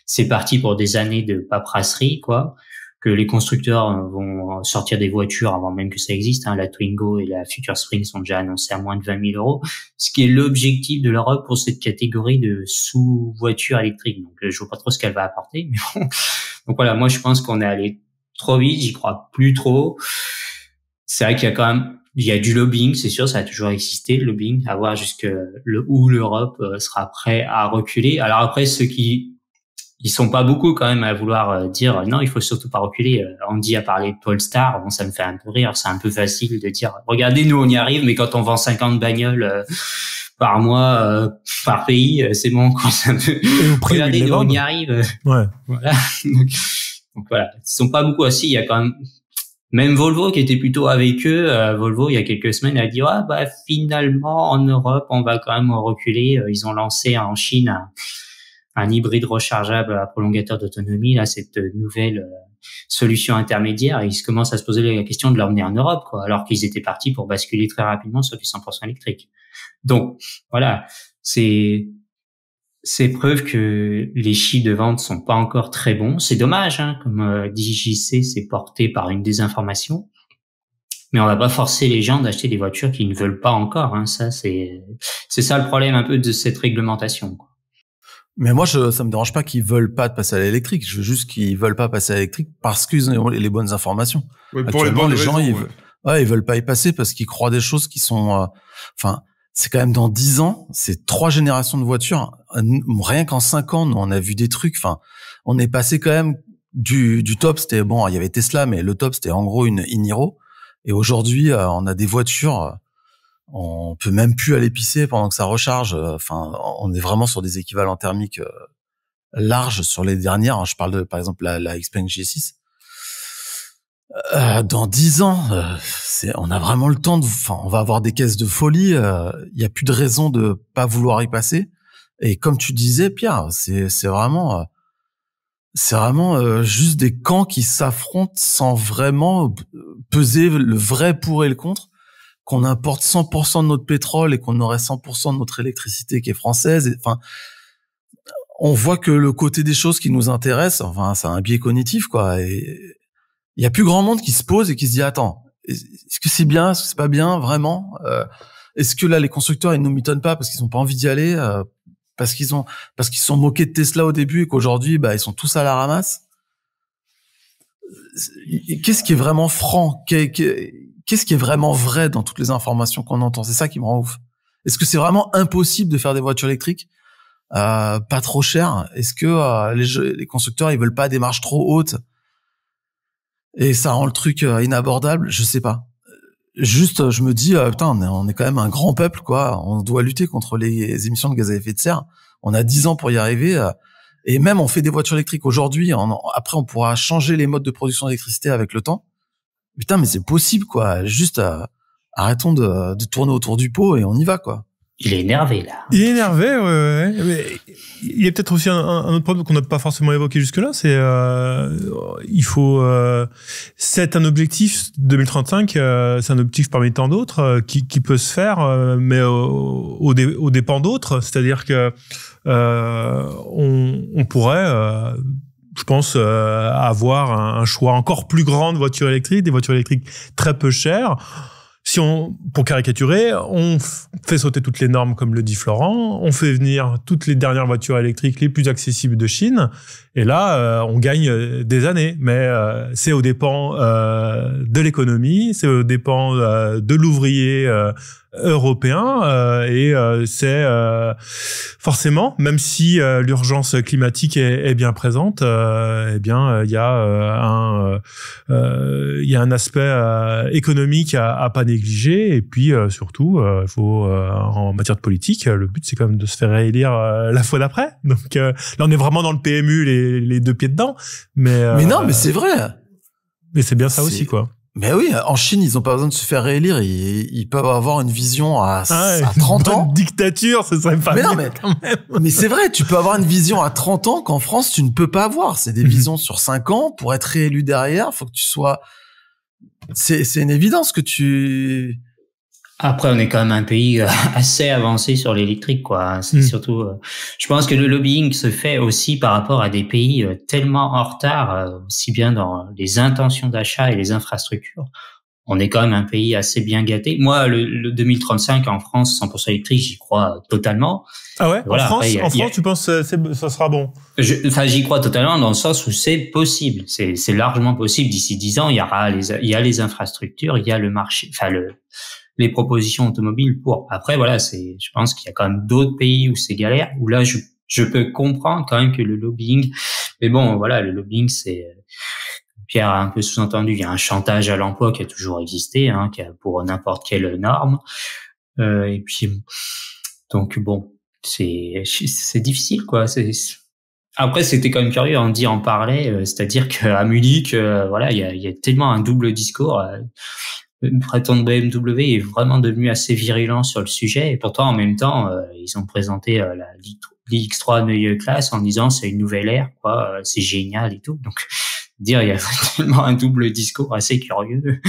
c'est parti pour des années de paperasserie, quoi, que les constructeurs vont sortir des voitures avant même que ça existe, hein. La Twingo et la Future Spring sont déjà annoncées à moins de 20 000 €, ce qui est l'objectif de l'Europe pour cette catégorie de sous-voitures électriques. Donc, je vois pas trop ce qu'elle va apporter, mais bon. Donc voilà, moi, je pense qu'on est allé trop vite, j'y crois plus trop. C'est vrai qu'il y a du lobbying, c'est sûr, ça a toujours existé, le lobbying, à voir où l'Europe sera prêt à reculer. Alors après, ceux ils sont pas beaucoup quand même à vouloir dire non, il faut surtout pas reculer. Andy a parlé de Polestar, bon, ça me fait un peu rire, c'est un peu facile de dire regardez, nous on y arrive, mais quand on vend 50 bagnoles par mois, par pays, c'est bon, quoi, c'est un peu... Regardez, nous on y arrive. Ouais. Voilà. Donc voilà, ils sont pas beaucoup assis, il y a quand même Volvo qui était plutôt avec eux, Volvo il y a quelques semaines a dit finalement en Europe on va quand même reculer. Ils ont lancé en Chine un hybride rechargeable à prolongateur d'autonomie, là cette nouvelle solution intermédiaire, et ils commencent à se poser la question de l'emmener en Europe, quoi, alors qu'ils étaient partis pour basculer très rapidement sur du 100% électrique. Donc voilà, c'est preuve que les chiffres de vente sont pas encore très bons. C'est dommage, hein, comme dit JC, c'est porté par une désinformation. Mais on va pas forcer les gens d'acheter des voitures qu'ils ne veulent pas encore. Hein. Ça, c'est ça le problème un peu de cette réglementation, quoi. Mais moi, ça me dérange pas qu'ils veulent pas passer à l'électrique. Je veux juste qu'ils veulent pas passer à l'électrique parce qu'ils ont les bonnes informations. Oui, pour les bonnes gens, raisons, ils veulent pas y passer parce qu'ils croient des choses qui sont, c'est quand même dans 10 ans, c'est 3 générations de voitures. Rien qu'en 5 ans, nous, on a vu des trucs. Enfin, on est passé quand même du top. C'était bon, il y avait Tesla, mais le top, c'était en gros une e-Niro. Et aujourd'hui, on a des voitures, on peut même plus aller pisser pendant que ça recharge. Enfin, on est vraiment sur des équivalents thermiques larges sur les dernières. Je parle de, par exemple, la Xpeng G6. Dans 10 ans, on a vraiment le temps on va avoir des caisses de folie. Il y a plus de raison de pas vouloir y passer. Et comme tu disais, Pierre, c'est vraiment juste des camps qui s'affrontent sans vraiment peser le vrai pour et le contre. Qu'on importe 100% de notre pétrole et qu'on aurait 100% de notre électricité qui est française. Enfin, on voit que le côté des choses qui nous intéresse, enfin, c'est un biais cognitif, quoi. Et il y a plus grand monde qui se pose et qui se dit attends, est-ce que c'est bien, est-ce que c'est pas bien vraiment, est-ce que là les constructeurs ils nous mitonnent pas parce qu'ils ont pas envie d'y aller, parce qu'ils sont moqués de Tesla au début et qu'aujourd'hui ils sont tous à la ramasse. Qu'est-ce qui est vraiment franc, qu'est-ce qui est vraiment vrai dans toutes les informations qu'on entend? C'est ça qui me rend ouf. Est-ce que c'est vraiment impossible de faire des voitures électriques pas trop chères? Est-ce que les constructeurs ils veulent pas des marges trop hautes et ça rend le truc inabordable? Je sais pas. Juste, je me dis putain, on est quand même un grand peuple, quoi. On doit lutter contre les émissions de gaz à effet de serre. On a 10 ans pour y arriver. Et même on fait des voitures électriques aujourd'hui. Après, on pourra changer les modes de production d'électricité avec le temps. Putain, mais c'est possible, quoi. Juste, arrêtons de tourner autour du pot et on y va, quoi. Il est énervé, là. Il est énervé, ouais. Mais il y a peut-être aussi un autre problème qu'on n'a pas forcément évoqué jusque-là, c'est il faut... c'est un objectif 2035, c'est un objectif parmi tant d'autres qui peut se faire, mais au dépend d'autres. C'est-à-dire que on pourrait... je pense avoir un choix encore plus grand de voitures électriques, des voitures électriques très peu chères. pour caricaturer, on fait sauter toutes les normes, comme le dit Florent, on fait venir toutes les dernières voitures électriques les plus accessibles de Chine, et là, on gagne des années. Mais c'est aux dépens de l'économie, c'est aux dépens de l'ouvrier européen, et c'est forcément, même si l'urgence climatique est bien présente, eh bien, il y a un aspect économique à pas négliger, et puis surtout, il faut en matière de politique, le but c'est quand même de se faire réélire la fois d'après. Donc là, on est vraiment dans le PMU, les deux pieds dedans. Mais non, mais c'est vrai. Mais c'est bien ça aussi, quoi. Mais oui, en Chine, ils ont pas besoin de se faire réélire. Ils peuvent avoir une vision à 30 ans. Une dictature, ce serait pas bien. Mais c'est vrai, tu peux avoir une vision à 30 ans qu'en France, tu ne peux pas avoir. C'est des visions sur 5 ans. Pour être réélu derrière, faut que tu sois... C'est une évidence que tu... Après, on est quand même un pays assez avancé sur l'électrique, quoi. C'est surtout, je pense que le lobbying se fait aussi par rapport à des pays tellement en retard, aussi bien dans les intentions d'achat et les infrastructures. On est quand même un pays assez bien gâté. Moi, le 2035 en France, 100% électrique, j'y crois totalement. Ah ouais? Voilà, en France, tu penses que ça sera bon? J'y crois totalement dans le sens où c'est possible. C'est largement possible. D'ici 10 ans, il y a les infrastructures, il y a le marché, les propositions automobiles pour. Après, voilà, je pense qu'il y a quand même d'autres pays où c'est galère, où là, je peux comprendre quand même que le lobbying, mais bon, voilà, le lobbying, c'est, Pierre a un peu sous-entendu, il y a un chantage à l'emploi qui a toujours existé, qui a pour n'importe quelle norme, et puis, donc bon, c'est difficile, quoi, Après, c'était quand même curieux, Andy en parlait, c'est-à-dire qu'à Munich, voilà, il y a tellement un double discours, le patron de BMW est vraiment devenu assez virulent sur le sujet, et pourtant en même temps ils ont présenté la l'X3 Neue Klasse en disant c'est une nouvelle ère, quoi, c'est génial et tout. Donc il y a tellement un double discours assez curieux.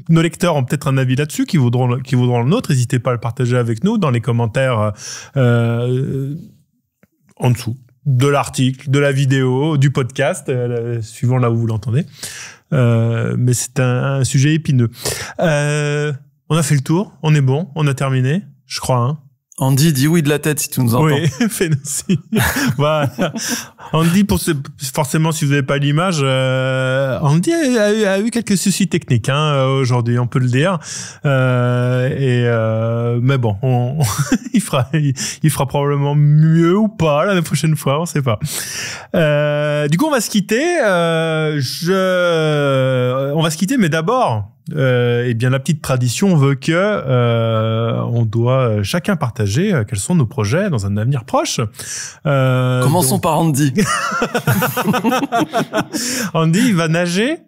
Nos lecteurs ont peut-être un avis là-dessus qui vaudront le nôtre. N'hésitez pas à le partager avec nous dans les commentaires en dessous de l'article, de la vidéo, du podcast, suivant là où vous l'entendez. Mais c'est un sujet épineux. On a fait le tour, on est bon, on a terminé, je crois. Andy, dis oui de la tête si tu nous entends. Oui, fais-nous signe. Voilà. Andy, forcément, si vous n'avez pas l'image, Andy a eu quelques soucis techniques aujourd'hui, on peut le dire. Mais bon, il fera probablement mieux ou pas la prochaine fois, on sait pas. Du coup, on va se quitter. On va se quitter, mais d'abord. Eh bien, la petite tradition veut que on doit chacun partager quels sont nos projets dans un avenir proche. Commençons par Andy. Andy, il va nager.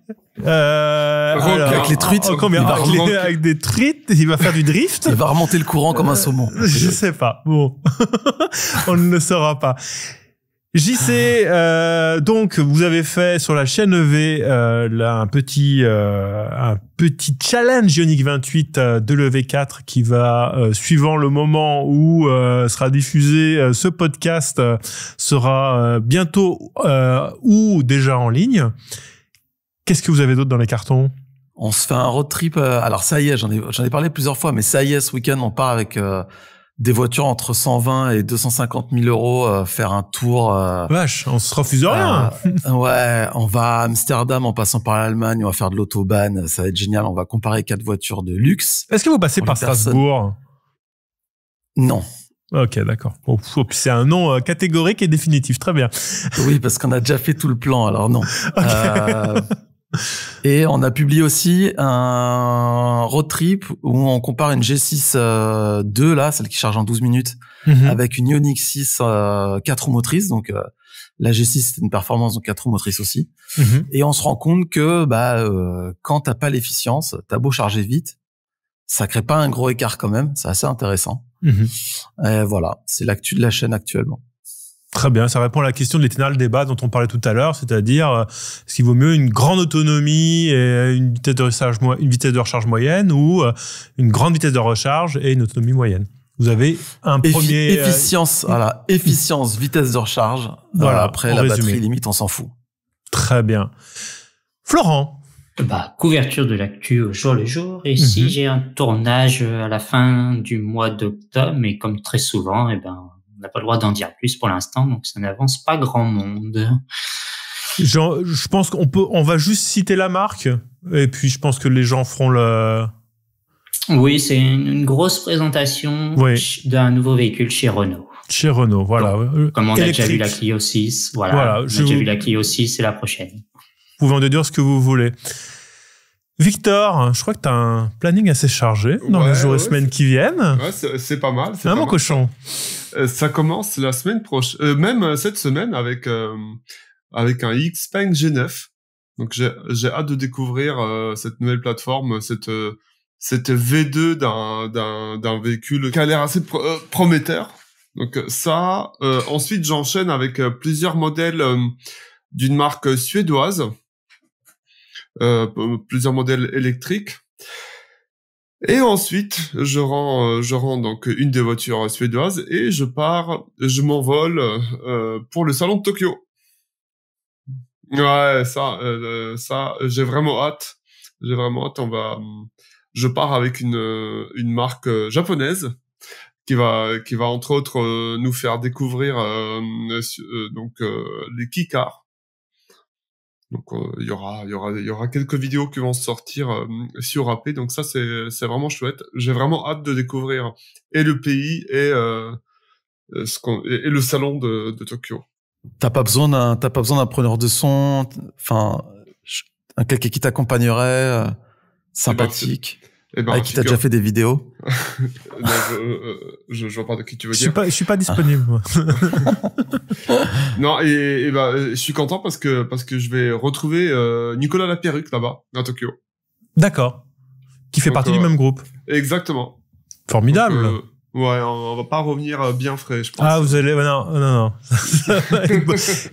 Avec les truites. Avec des truites, il va faire du drift. Il va remonter le courant comme un saumon. Je sais pas. Bon, on ne le saura pas. JC, donc vous avez fait sur la chaîne EV là un petit challenge Ioniq 28 de l'EV4 qui va suivant le moment où sera diffusé ce podcast sera bientôt ou déjà en ligne. Qu'est-ce que vous avez d'autre dans les cartons? On se fait un road trip. Alors ça y est, j'en ai parlé plusieurs fois, mais ça y est, ce week-end on part avec des voitures entre 120 et 250 000 euros, faire un tour. Vache, on se refuse rien. Ouais, on va à Amsterdam en passant par l'Allemagne, on va faire de l'autobahn, ça va être génial. On va comparer 4 voitures de luxe. Est-ce que vous passez par Strasbourg? Non. Ok, d'accord. Oh, c'est un nom catégorique et définitif, très bien. Oui, parce qu'on a déjà fait tout le plan, alors non. Okay. Et on a publié aussi un road trip où on compare une G6 2, là, celle qui charge en 12 minutes, avec une Ioniq 6 4 roues motrices. Donc, la G6, c'est une performance de 4 roues motrices aussi. Et on se rend compte que quand t'as pas l'efficience, t'as beau charger vite, ça crée pas un gros écart quand même. C'est assez intéressant. Et voilà, c'est l'actu de la chaîne actuellement. Très bien, ça répond à la question de l'éternel débat dont on parlait tout à l'heure, c'est-à-dire est-ce qu'il vaut mieux une grande autonomie et une vitesse de recharge moyenne ou une grande vitesse de recharge et une autonomie moyenne. Vous avez un premier... Efficience, voilà, efficience, vitesse de recharge. Voilà, après, la batterie limite, on s'en fout. Très bien. Florent, Couverture de l'actu au jour le jour. Et si j'ai un tournage à la fin du mois d'octobre, mais comme très souvent, on n'a pas le droit d'en dire plus pour l'instant, donc ça n'avance pas grand monde. Je pense on va juste citer la marque, et puis je pense que les gens feront le... Oui, c'est une grosse présentation d'un nouveau véhicule chez Renault. Chez Renault, voilà. Donc, comme on a déjà vu la Clio 6, on a déjà vu la Clio 6, c'est la prochaine. Vous pouvez en déduire ce que vous voulez. Victor, je crois que tu as un planning assez chargé dans les jours et semaines qui viennent. Ouais, c'est pas mal. C'est mon cochon. Ça commence la semaine prochaine, même cette semaine avec un Xpeng G9. Donc j'ai hâte de découvrir cette nouvelle plateforme, cette V2 d'un véhicule qui a l'air assez prometteur. Donc ça, ensuite j'enchaîne avec plusieurs modèles d'une marque suédoise, plusieurs modèles électriques. Et ensuite, je rends donc une des voitures suédoises et je m'envole pour le salon de Tokyo. Ouais, ça, j'ai vraiment hâte. Je pars avec une marque japonaise qui va entre autres nous faire découvrir les keycars. Donc il y aura quelques vidéos qui vont sortir sur AP, donc ça c'est vraiment chouette. J'ai vraiment hâte de découvrir et le pays et le salon de Tokyo. T'as pas besoin d'un preneur de son, enfin quelqu'un qui t'accompagnerait, sympathique. Avec qui t'as déjà fait des vidéos? Je vois pas de qui tu veux dire. Je suis pas disponible. Moi. Non, je suis content parce que je vais retrouver Nicolas Lapéruque là-bas à Tokyo. D'accord. Qui fait partie du même groupe. Exactement. Formidable. Donc, on va pas revenir bien frais, je pense. Ah, vous allez, non.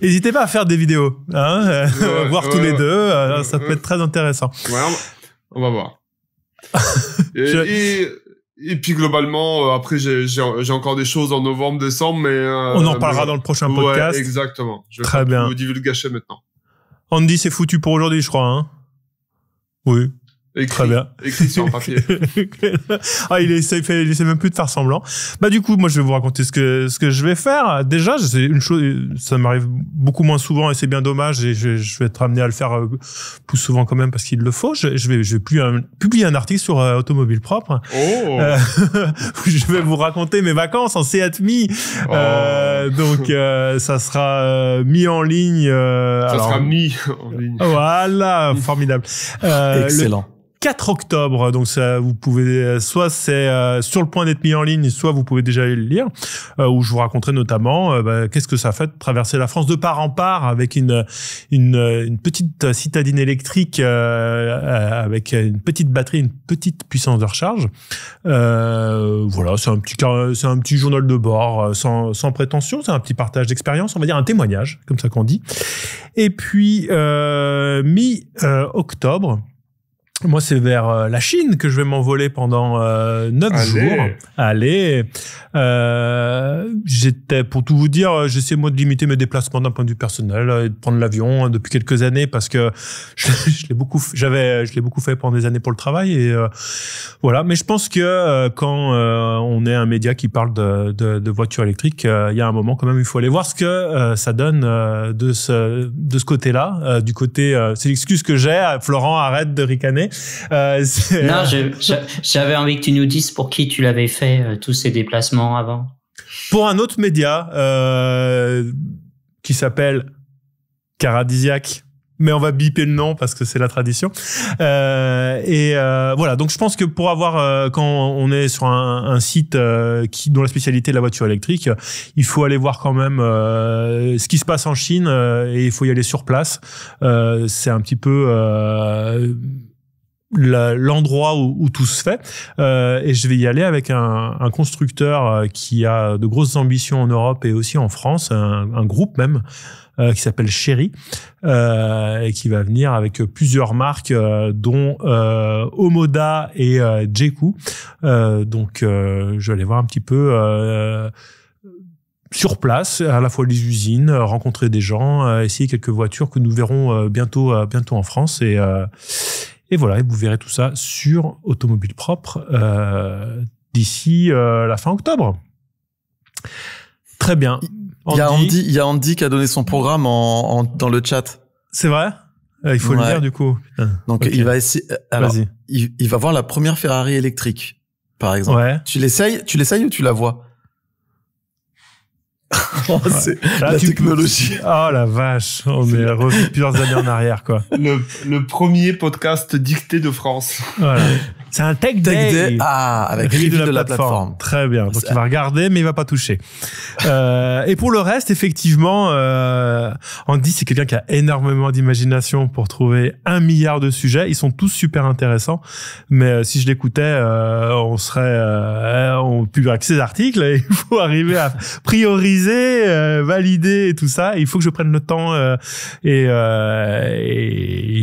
N'hésitez pas à faire des vidéos, voir tous les deux, ça peut être très intéressant. Ouais, on va voir. Et puis globalement, après j'ai encore des choses en novembre, décembre, mais on en reparlera dans le prochain podcast. Ouais, exactement. Très bien. Vous divulgacher maintenant. Andy, c'est foutu pour aujourd'hui, je crois. Hein, oui. Très bien. Écrit sur un papier. Il essaie même plus de faire semblant. Du coup, moi, je vais vous raconter ce que je vais faire. Déjà, c'est une chose, ça m'arrive beaucoup moins souvent et c'est bien dommage et je vais être amené à le faire plus souvent quand même parce qu'il le faut. Je vais publier un article sur Automobile Propre. Oh. Je vais vous raconter mes vacances en Seat Mi. Donc, ça sera mis en ligne. Sera mis en ligne. Voilà, formidable. Excellent. 4 octobre, donc ça, vous pouvez, soit c'est sur le point d'être mis en ligne, soit vous pouvez déjà aller le lire, où je vous raconterai notamment qu'est-ce que ça fait de traverser la France de part en part avec une petite citadine électrique avec une petite batterie, une petite puissance de recharge. Voilà, c'est un petit journal de bord sans prétention, c'est un petit partage d'expérience, on va dire un témoignage, comme ça qu'on dit. Et puis mi-octobre. Moi, c'est vers la Chine que je vais m'envoler pendant 9 jours. Allez. Pour tout vous dire, j'essaie moi de limiter mes déplacements d'un point de vue personnel et de prendre l'avion depuis quelques années parce que je l'ai beaucoup fait pendant des années pour le travail et voilà. Mais je pense que quand on est un média qui parle de voitures électriques, il y a un moment quand même il faut aller voir ce que ça donne de ce côté-là, du côté. C'est l'excuse que j'ai. Florent, arrête de ricaner. Non, j'avais envie que tu nous dises pour qui tu l'avais fait tous ces déplacements avant. Pour un autre média qui s'appelle Caradisiac, mais on va biper le nom parce que c'est la tradition. Voilà, donc je pense que pour avoir quand on est sur un site dont la spécialité est la voiture électrique, il faut aller voir quand même ce qui se passe en Chine et il faut y aller sur place. C'est un petit peu l'endroit où tout se fait et je vais y aller avec un constructeur qui a de grosses ambitions en Europe et aussi en France, un groupe même qui s'appelle Chery et qui va venir avec plusieurs marques dont Omoda et Jeku. Donc je vais aller voir un petit peu sur place, à la fois les usines, rencontrer des gens, essayer quelques voitures que nous verrons bientôt en France et Et voilà, vous verrez tout ça sur Automobile Propre d'ici la fin octobre. Très bien. Il y a Andy qui a donné son programme dans le chat. C'est vrai ? Il faut le lire du coup. Donc il va essayer. Alors, il va voir la première Ferrari électrique, par exemple. Ouais. Tu l'essayes ou tu la vois? C'est la technologie. Oh la vache, on est revenu plusieurs années en arrière, quoi. Le premier podcast dicté de France. Voilà. C'est un Tech Day. Avec review de la plateforme. Très bien. Donc il va regarder, mais il va pas toucher. Et pour le reste, effectivement, Andy, c'est quelqu'un qui a énormément d'imagination pour trouver 1 milliard de sujets. Ils sont tous super intéressants. Mais si je l'écoutais, on publierait que ces articles. Et il faut arriver à prioriser, valider et tout ça. Et il faut que je prenne le temps et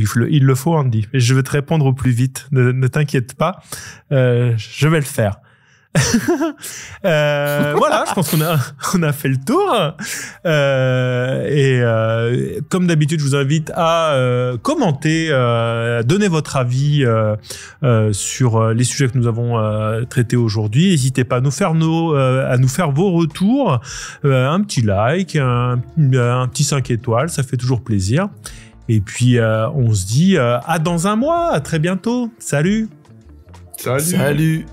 il le faut, Andy. Et je vais te répondre au plus vite. Ne t'inquiète pas, je vais le faire. Voilà, je pense qu'on a fait le tour. Comme d'habitude, je vous invite à commenter, donner votre avis sur les sujets que nous avons traités aujourd'hui. N'hésitez pas à nous faire vos retours, un petit like, un petit 5 étoiles, ça fait toujours plaisir. Et puis on se dit à dans un mois, à très bientôt. Salut. Salut.